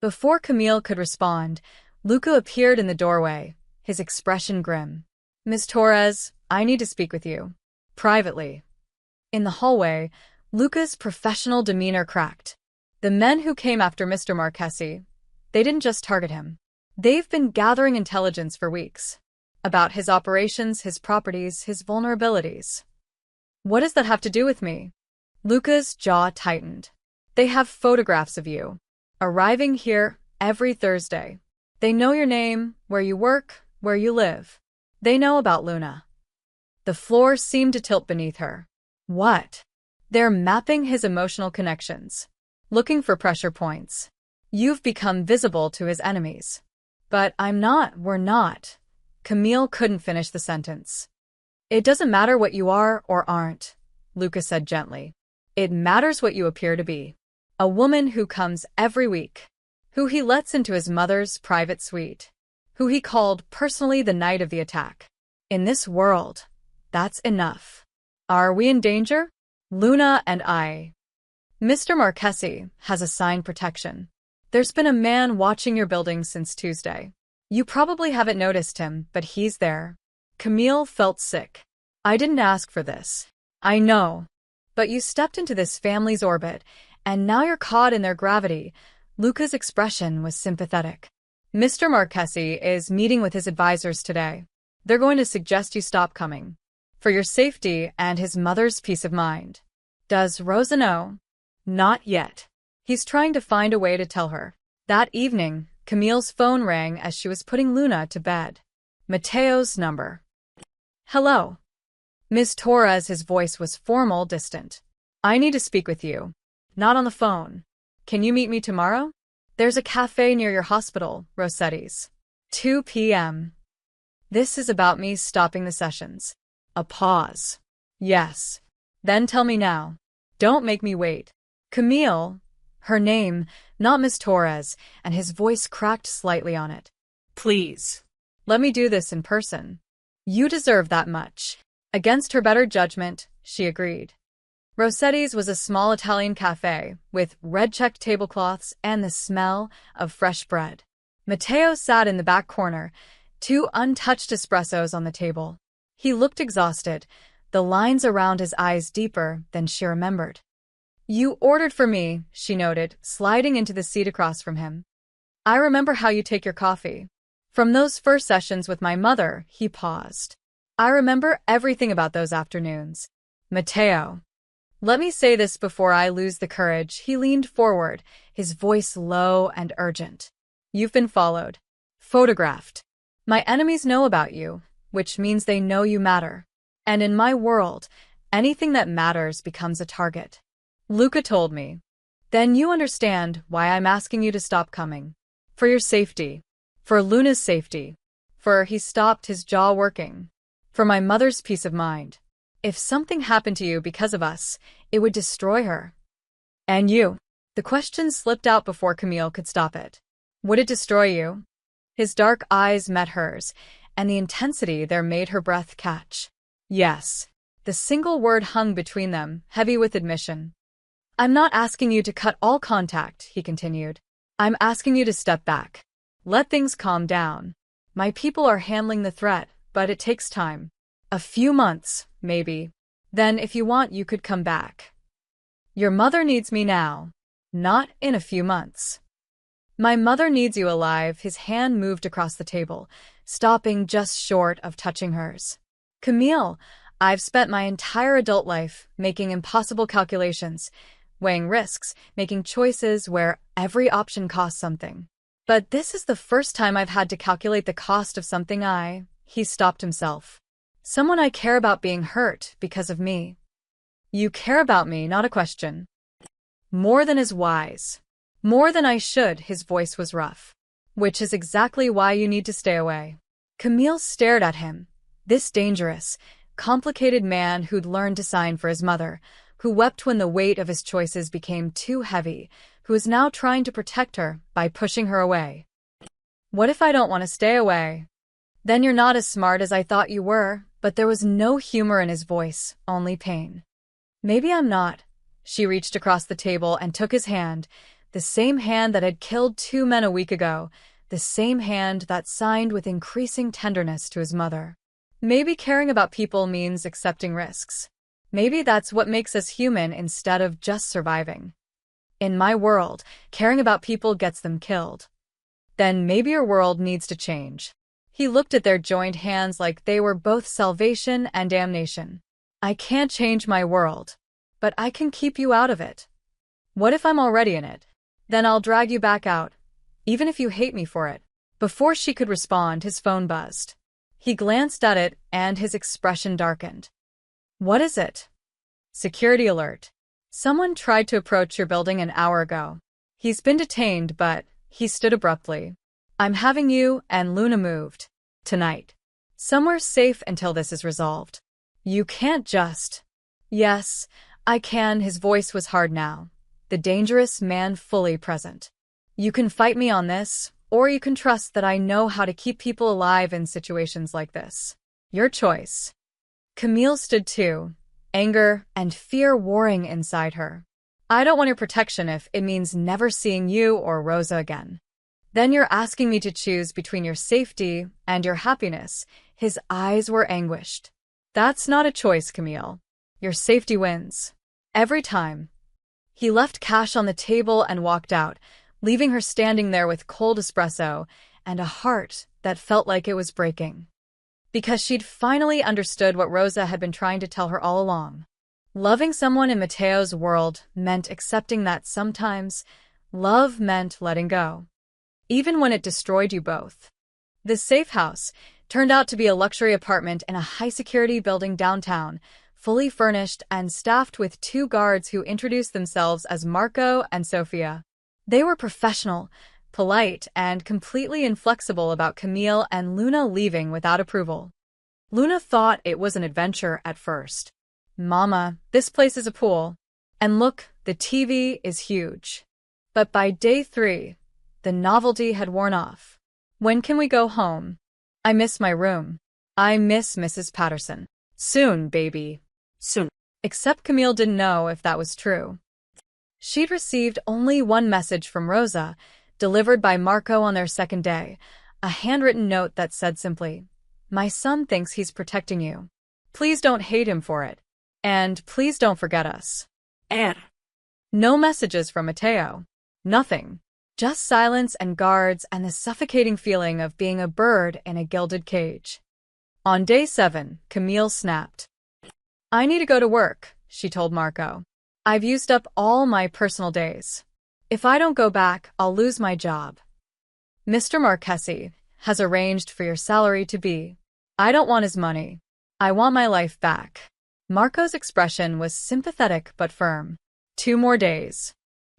Before Camille could respond, Luca appeared in the doorway, his expression grim. Miss Torres, I need to speak with you. Privately. In the hallway, Luca's professional demeanor cracked. The men who came after Mr. Marchesi, they didn't just target him. They've been gathering intelligence for weeks. About his operations, his properties, his vulnerabilities. What does that have to do with me? Luca's jaw tightened. They have photographs of you, arriving here every Thursday. They know your name, where you work, where you live. They know about Luna. The floor seemed to tilt beneath her. What? They're mapping his emotional connections, looking for pressure points. You've become visible to his enemies. But we're not. Camille couldn't finish the sentence. It doesn't matter what you are or aren't, Luca said gently. It matters what you appear to be. A woman who comes every week, who he lets into his mother's private suite, who he called personally the night of the attack. In this world, that's enough. Are we in danger? Luna and I. Mr. Marchesi has assigned protection. There's been a man watching your building since Tuesday. You probably haven't noticed him, but he's there. Camille felt sick. I didn't ask for this. I know. But you stepped into this family's orbit, and now you're caught in their gravity. Luca's expression was sympathetic. Mr. Marchesi is meeting with his advisors today. They're going to suggest you stop coming. For your safety and his mother's peace of mind. Does Rosa know? Not yet. He's trying to find a way to tell her. That evening, Camille's phone rang as she was putting Luna to bed. Mateo's number. Hello. Miss Torres, his voice was formal, distant. I need to speak with you. Not on the phone. Can you meet me tomorrow? There's a cafe near your hospital, Rossetti's. 2 p.m. This is about me stopping the sessions. A pause. Yes. Then tell me now. Don't make me wait. Camille, her name, not Miss Torres, and his voice cracked slightly on it. Please. Let me do this in person. You deserve that much. Against her better judgment, she agreed. Rossetti's was a small Italian cafe with red-checked tablecloths and the smell of fresh bread. Matteo sat in the back corner, 2 untouched espressos on the table. He looked exhausted, the lines around his eyes deeper than she remembered. You ordered for me, she noted, sliding into the seat across from him. I remember how you take your coffee. From those first sessions with my mother, he paused. I remember everything about those afternoons. Matteo. Let me say this before I lose the courage. He leaned forward, his voice low and urgent. You've been followed. Photographed. My enemies know about you, which means they know you matter. And in my world, anything that matters becomes a target. Luca told me. Then you understand why I'm asking you to stop coming. For your safety. For Luna's safety. He stopped, his jaw working. For my mother's peace of mind. If something happened to you because of us, it would destroy her. And you. The question slipped out before Camille could stop it. Would it destroy you? His dark eyes met hers, and the intensity there made her breath catch. Yes. The single word hung between them, heavy with admission. I'm not asking you to cut all contact, he continued. I'm asking you to step back. Let things calm down. My people are handling the threat, but it takes time. A few months, maybe. Then, if you want, you could come back. Your mother needs me now. Not in a few months. My mother needs you alive. His hand moved across the table, stopping just short of touching hers. Camille, I've spent my entire adult life making impossible calculations, weighing risks, making choices where every option costs something. But this is the first time I've had to calculate the cost of something He stopped himself. Someone I care about being hurt because of me. You care about me, not a question. More than is wise. More than I should, his voice was rough. Which is exactly why you need to stay away. Camille stared at him. This dangerous, complicated man who'd learned to sign for his mother, who wept when the weight of his choices became too heavy, who is now trying to protect her by pushing her away. What if I don't want to stay away? Then you're not as smart as I thought you were, but there was no humor in his voice, only pain. Maybe I'm not. She reached across the table and took his hand, the same hand that had killed 2 men a week ago, the same hand that signed with increasing tenderness to his mother. Maybe caring about people means accepting risks. Maybe that's what makes us human instead of just surviving. In my world, caring about people gets them killed. Then maybe your world needs to change. He looked at their joined hands like they were both salvation and damnation. I can't change my world, but I can keep you out of it. What if I'm already in it? Then I'll drag you back out, even if you hate me for it. Before she could respond, his phone buzzed. He glanced at it, and his expression darkened. What is it? Security alert. Someone tried to approach your building an hour ago. He's been detained, but he stood abruptly. I'm having you and Luna moved. Tonight. Somewhere safe until this is resolved. You can't just... Yes, I can. His voice was hard now. The dangerous man fully present. You can fight me on this, or you can trust that I know how to keep people alive in situations like this. Your choice. Camille stood too, anger and fear warring inside her. I don't want your protection if it means never seeing you or Rosa again. Then you're asking me to choose between your safety and your happiness. His eyes were anguished. That's not a choice, Camille. Your safety wins. Every time. He left cash on the table and walked out, leaving her standing there with cold espresso and a heart that felt like it was breaking. Because she'd finally understood what Rosa had been trying to tell her all along. Loving someone in Matteo's world meant accepting that sometimes love meant letting go. Even when it destroyed you both. The safe house turned out to be a luxury apartment in a high-security building downtown, fully furnished and staffed with 2 guards who introduced themselves as Marco and Sofia. They were professional, polite and completely inflexible about Camille and Luna leaving without approval. Luna thought it was an adventure at first. Mama, this place is a pool. And look, the TV is huge. But by day 3, the novelty had worn off. When can we go home? I miss my room. I miss Mrs. Patterson. Soon, baby. Soon. Except Camille didn't know if that was true. She'd received only one message from Rosa, delivered by Marco on their second day, a handwritten note that said simply, "My son thinks he's protecting you. Please don't hate him for it. And please don't forget us." No messages from Mateo. Nothing. Just silence and guards and the suffocating feeling of being a bird in a gilded cage. On day 7, Camille snapped. "I need to go to work," she told Marco. "I've used up all my personal days. If I don't go back, I'll lose my job. Mr. Marchesi has arranged for your salary to be. I don't want his money. I want my life back." Marco's expression was sympathetic but firm. 2 more days.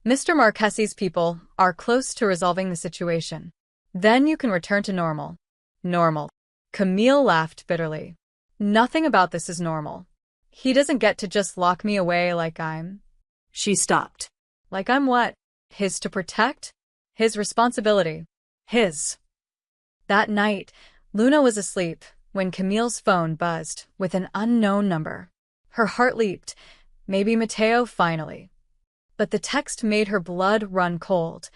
Mr. Marchesi's people are close to resolving the situation. Then you can return to normal. Normal. Camille laughed bitterly. Nothing about this is normal. He doesn't get to just lock me away like I'm... She stopped. Like I'm what? His to protect? His responsibility. His. That night, Luna was asleep when Camille's phone buzzed with an unknown number. Her heart leaped. Maybe Mateo finally. But the text made her blood run cold.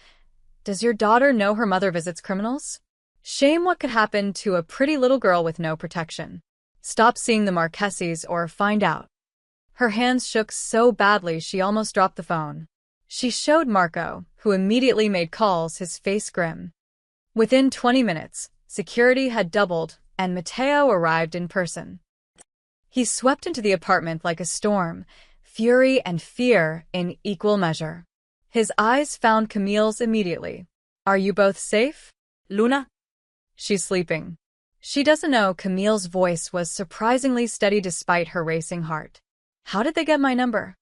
Does your daughter know her mother visits criminals? Shame what could happen to a pretty little girl with no protection. Stop seeing the Marchesis or find out. Her hands shook so badly she almost dropped the phone. She showed Marco, who immediately made calls, his face grim. Within 20 minutes, security had doubled and Mateo arrived in person. He swept into the apartment like a storm, fury and fear in equal measure. His eyes found Camille's immediately. "Are you both safe?" Luna? "She's sleeping." She doesn't know Camille's voice was surprisingly steady despite her racing heart. "How did they get my number?"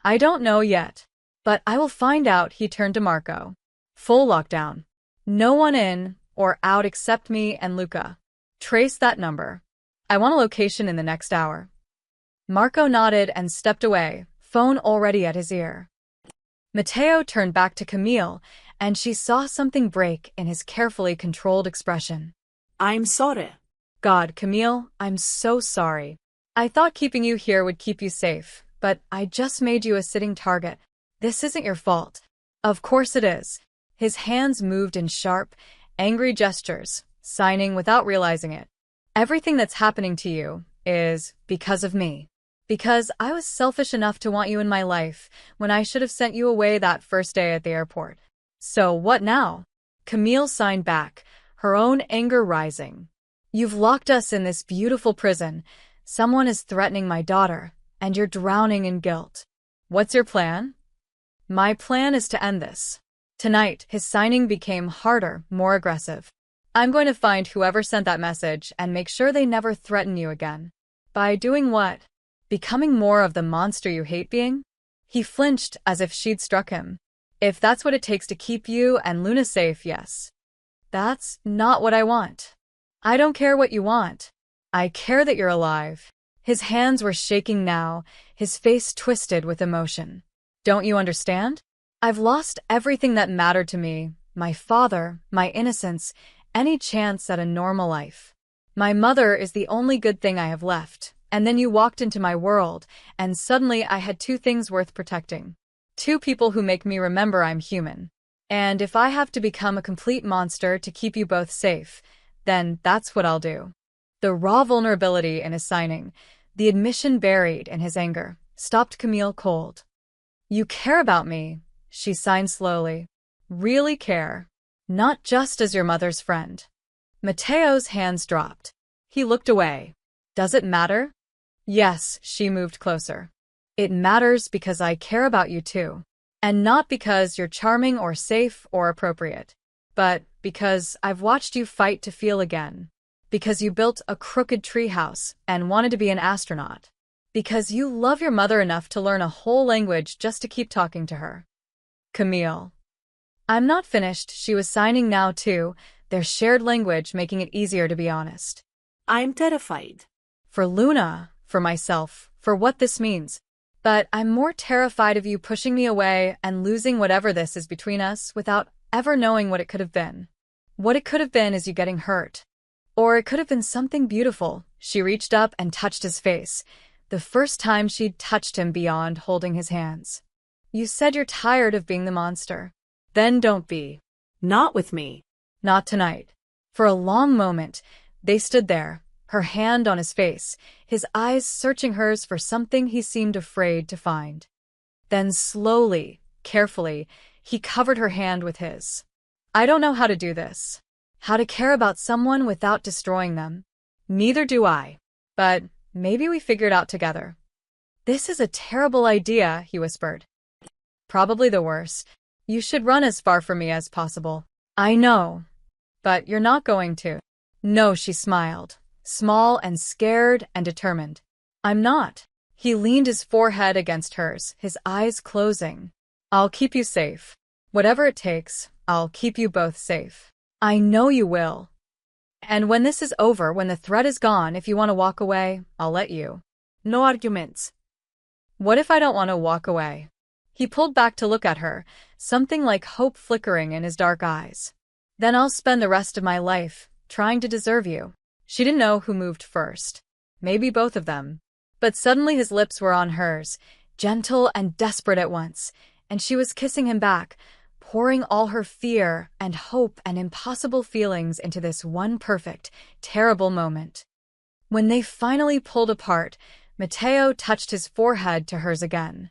"I don't know yet. But I will find out," he turned to Marco. "Full lockdown. No one in or out except me and Luca. Trace that number. I want a location in the next hour." Marco nodded and stepped away, phone already at his ear. Mateo turned back to Camille, and she saw something break in his carefully controlled expression. "I'm sorry." "God, Camille, I'm so sorry. I thought keeping you here would keep you safe, but I just made you a sitting target. This isn't your fault." "Of course it is." His hands moved in sharp, angry gestures, signing without realizing it. "Everything that's happening to you is because of me. Because I was selfish enough to want you in my life when I should have sent you away that first day at the airport. So what now?" Camille signed back, her own anger rising. "You've locked us in this beautiful prison. Someone is threatening my daughter, and you're drowning in guilt. What's your plan?" "My plan is to end this." Tonight, his signing became harder, more aggressive. "I'm going to find whoever sent that message and make sure they never threaten you again." "By doing what? Becoming more of the monster you hate being?" He flinched as if she'd struck him. "If that's what it takes to keep you and Luna safe, yes. That's not what I want." "I don't care what you want. I care that you're alive." His hands were shaking now, his face twisted with emotion. "Don't you understand? I've lost everything that mattered to me, my father, my innocence, any chance at a normal life. My mother is the only good thing I have left. And then you walked into my world, and suddenly I had 2 things worth protecting. 2 people who make me remember I'm human. And if I have to become a complete monster to keep you both safe, then that's what I'll do." The raw vulnerability in his signing, the admission buried in his anger, stopped Camille cold. "You care about me," she signed slowly. "Really care. Not just as your mother's friend." Mateo's hands dropped. He looked away. "Does it matter?" "Yes," she moved closer. "It matters because I care about you too. And not because you're charming or safe or appropriate. But because I've watched you fight to feel again. Because you built a crooked treehouse and wanted to be an astronaut. Because you love your mother enough to learn a whole language just to keep talking to her." "Camille." I'm not finished. She was signing now too, their shared language making it easier to be honest. I'm terrified. For Luna, for myself, for what this means. But I'm more terrified of you pushing me away and losing whatever this is between us without ever knowing what it could have been. What it could have been is you getting hurt. Or it could have been something beautiful. She reached up and touched his face, the first time she'd touched him beyond holding his hands. You said you're tired of being the monster. Then don't be. Not with me. Not tonight. For a long moment, they stood there, her hand on his face, his eyes searching hers for something he seemed afraid to find. Then slowly, carefully, he covered her hand with his. I don't know how to do this. How to care about someone without destroying them. Neither do I. But maybe we figure it out together. This is a terrible idea, he whispered. Probably the worst. You should run as far from me as possible. I know. But you're not going to. No, she smiled, small and scared and determined. I'm not. He leaned his forehead against hers, his eyes closing. I'll keep you safe. Whatever it takes, I'll keep you both safe. I know you will. And when this is over, when the threat is gone, if you want to walk away, I'll let you. No arguments. What if I don't want to walk away? He pulled back to look at her, something like hope flickering in his dark eyes. Then I'll spend the rest of my life trying to deserve you. She didn't know who moved first. Maybe both of them. But suddenly his lips were on hers, gentle and desperate at once, and she was kissing him back, pouring all her fear and hope and impossible feelings into this one perfect, terrible moment. When they finally pulled apart, Matteo touched his forehead to hers again.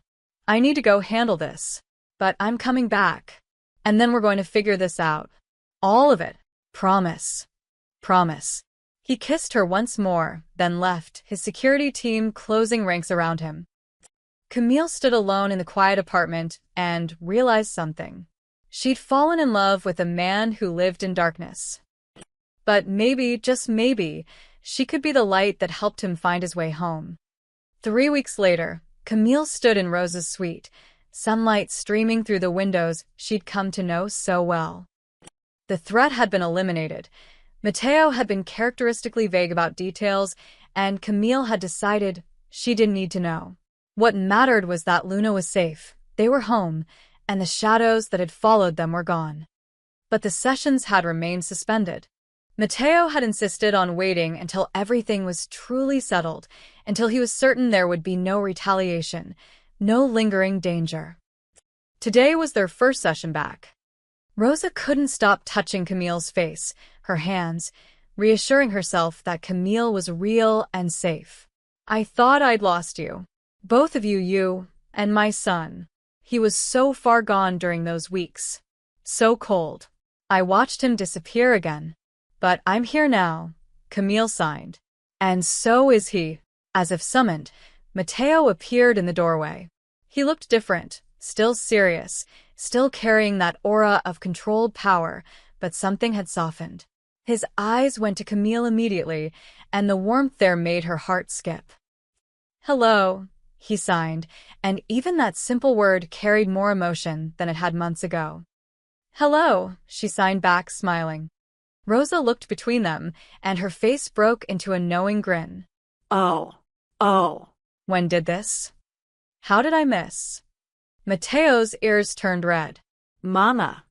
I need to go handle this, but I'm coming back. And then we're going to figure this out. All of it. Promise. Promise. He kissed her once more, then left, his security team closing ranks around him. Camille stood alone in the quiet apartment and realized something. She'd fallen in love with a man who lived in darkness. But maybe, just maybe, she could be the light that helped him find his way home. 3 weeks later, Camille stood in Rosa's suite, sunlight streaming through the windows she'd come to know so well. The threat had been eliminated. Matteo had been characteristically vague about details, and Camille had decided she didn't need to know. What mattered was that Luna was safe, they were home, and the shadows that had followed them were gone. But the sessions had remained suspended. Matteo had insisted on waiting until everything was truly settled, until he was certain there would be no retaliation, no lingering danger. Today was their first session back. Rosa couldn't stop touching Camille's face, her hands, reassuring herself that Camille was real and safe. I thought I'd lost you. Both of you, you and my son. He was so far gone during those weeks. So cold. I watched him disappear again. But I'm here now, Camille signed. And so is he. As if summoned, Matteo appeared in the doorway. He looked different, still serious, still carrying that aura of controlled power, but something had softened. His eyes went to Camille immediately, and the warmth there made her heart skip. Hello, he signed, and even that simple word carried more emotion than it had months ago. Hello, she signed back, smiling. Rosa looked between them, and her face broke into a knowing grin. Oh. When did this? How did I miss? Matteo's ears turned red. Mama.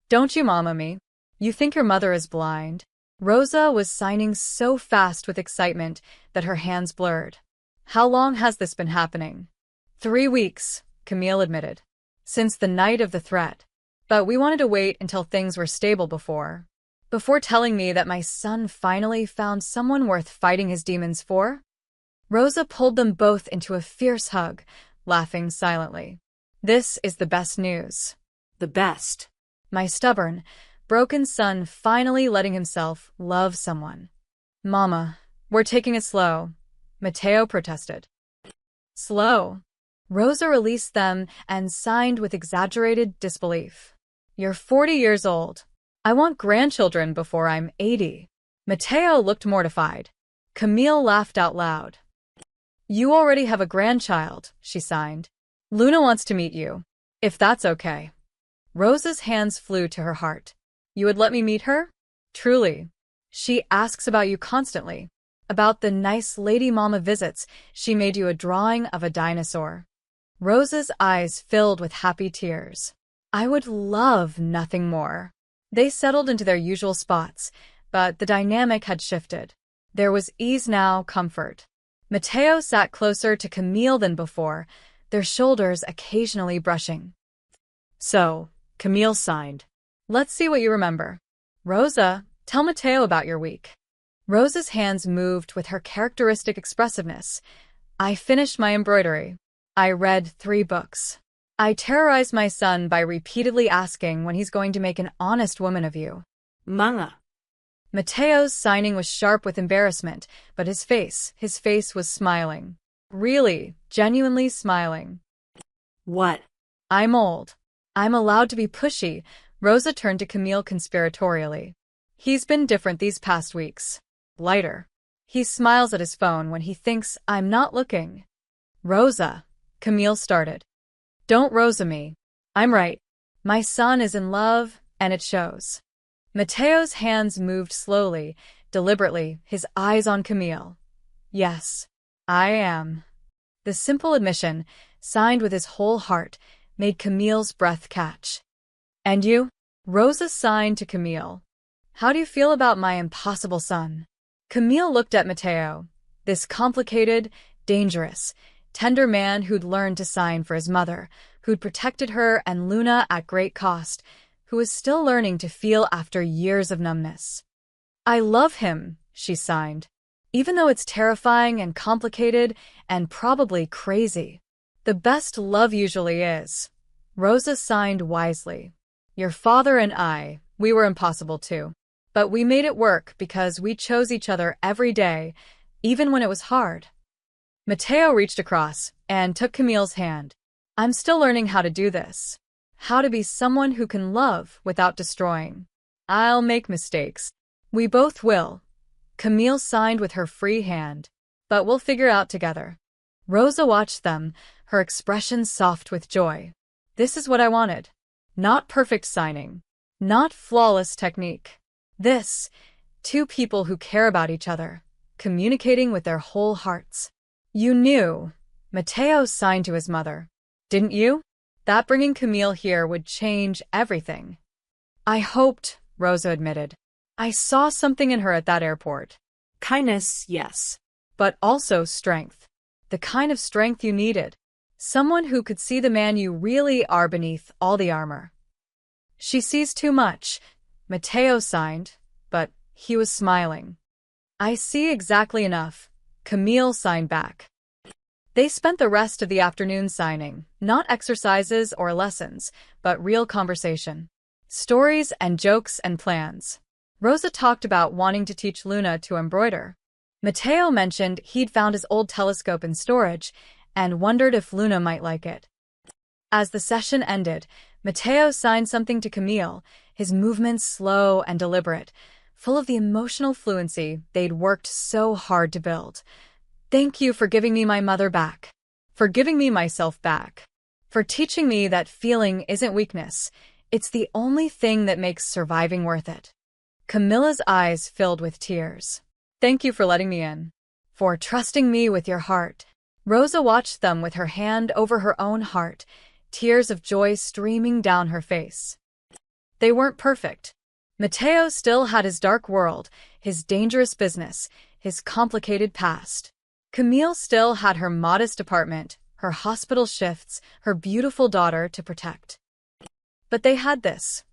Don't you mama me. You think your mother is blind? Rosa was signing so fast with excitement that her hands blurred. How long has this been happening? 3 weeks, Camille admitted. Since the night of the threat. But we wanted to wait until things were stable before telling me that my son finally found someone worth fighting his demons for? Rosa pulled them both into a fierce hug, laughing silently. This is the best news. The best. My stubborn, broken son finally letting himself love someone. Mama, we're taking it slow, Matteo protested. Slow? Rosa released them and signed with exaggerated disbelief. You're 40 years old. I want grandchildren before I'm 80. Matteo looked mortified. Camille laughed out loud. You already have a grandchild, she signed. Luna wants to meet you. If that's okay. Rosa's hands flew to her heart. You would let me meet her? Truly. She asks about you constantly. About the nice lady mama visits, she made you a drawing of a dinosaur. Rosa's eyes filled with happy tears. I would love nothing more. They settled into their usual spots, but the dynamic had shifted. There was ease now, comfort. Mateo sat closer to Camille than before, their shoulders occasionally brushing. So, Camille signed. Let's see what you remember. Rosa, tell Mateo about your week. Rosa's hands moved with her characteristic expressiveness. I finished my embroidery. I read 3 books. I terrorized my son by repeatedly asking when he's going to make an honest woman of you. Mga. Mateo's signing was sharp with embarrassment, but his face was smiling. Really, genuinely smiling. What? I'm old. I'm allowed to be pushy. Rosa turned to Camille conspiratorially. He's been different these past weeks. Lighter. He smiles at his phone when he thinks I'm not looking. Rosa, Camille started. Don't Rosa me. I'm right. My son is in love, and it shows. Mateo's hands moved slowly, deliberately, his eyes on Camille. Yes, I am. The simple admission, signed with his whole heart, made Camille's breath catch. And you? Rosa signed to Camille. How do you feel about my impossible son? Camille looked at Mateo, this complicated, dangerous, tender man who'd learned to sign for his mother, who'd protected her and Luna at great cost, who was still learning to feel after years of numbness. I love him, she signed, even though it's terrifying and complicated and probably crazy. The best love usually is. Rosa signed wisely. Your father and I, we were impossible too. But we made it work because we chose each other every day, even when it was hard. Mateo reached across and took Camille's hand. I'm still learning how to do this. How to be someone who can love without destroying. I'll make mistakes. We both will. Camille signed with her free hand. But we'll figure out together. Rosa watched them, her expression soft with joy. This is what I wanted. Not perfect signing. Not flawless technique. This, 2 people who care about each other, communicating with their whole hearts. You knew. Mateo signed to his mother. Didn't you? That bringing Camille here would change everything. I hoped, Rosa admitted. I saw something in her at that airport. Kindness, yes. But also strength. The kind of strength you needed. Someone who could see the man you really are beneath all the armor. She sees too much. Mateo signed, but he was smiling. I see exactly enough. Camille signed back. They spent the rest of the afternoon signing, not exercises or lessons, but real conversation. Stories and jokes and plans. Rosa talked about wanting to teach Luna to embroider. Mateo mentioned he'd found his old telescope in storage and wondered if Luna might like it. As the session ended, Mateo signed something to Camille, his movements slow and deliberate, full of the emotional fluency they'd worked so hard to build. Thank you for giving me my mother back. For giving me myself back. For teaching me that feeling isn't weakness. It's the only thing that makes surviving worth it. Camilla's eyes filled with tears. Thank you for letting me in. For trusting me with your heart. Rosa watched them with her hand over her own heart, tears of joy streaming down her face. They weren't perfect. Mateo still had his dark world, his dangerous business, his complicated past. Camille still had her modest apartment, her hospital shifts, her beautiful daughter to protect. But they had this.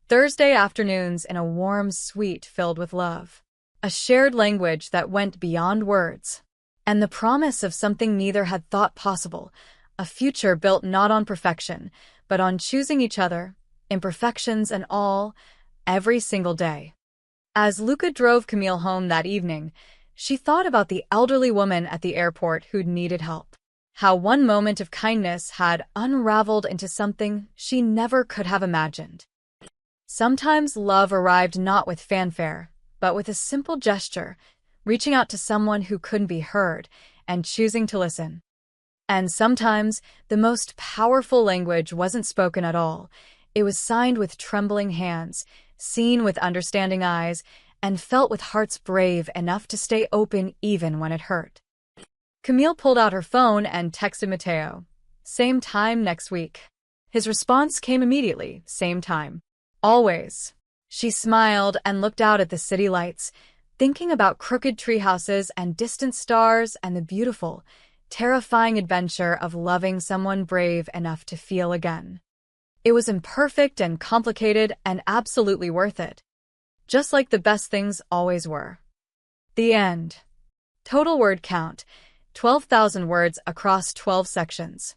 Thursday afternoons in a warm suite filled with love. A shared language that went beyond words. And the promise of something neither had thought possible, a future built not on perfection, but on choosing each other, imperfections and all, every single day. As Luca drove Camille home that evening, she thought about the elderly woman at the airport who'd needed help. How one moment of kindness had unraveled into something she never could have imagined. Sometimes love arrived not with fanfare, but with a simple gesture, reaching out to someone who couldn't be heard and choosing to listen. And sometimes the most powerful language wasn't spoken at all. It was signed with trembling hands, seen with understanding eyes, and felt with hearts brave enough to stay open even when it hurt. Camille pulled out her phone and texted Mateo. Same time next week. His response came immediately, same time. Always. She smiled and looked out at the city lights, thinking about crooked treehouses and distant stars and the beautiful, terrifying adventure of loving someone brave enough to feel again. It was imperfect and complicated and absolutely worth it. Just like the best things always were. The end. Total word count, 12,000 words across 12 sections.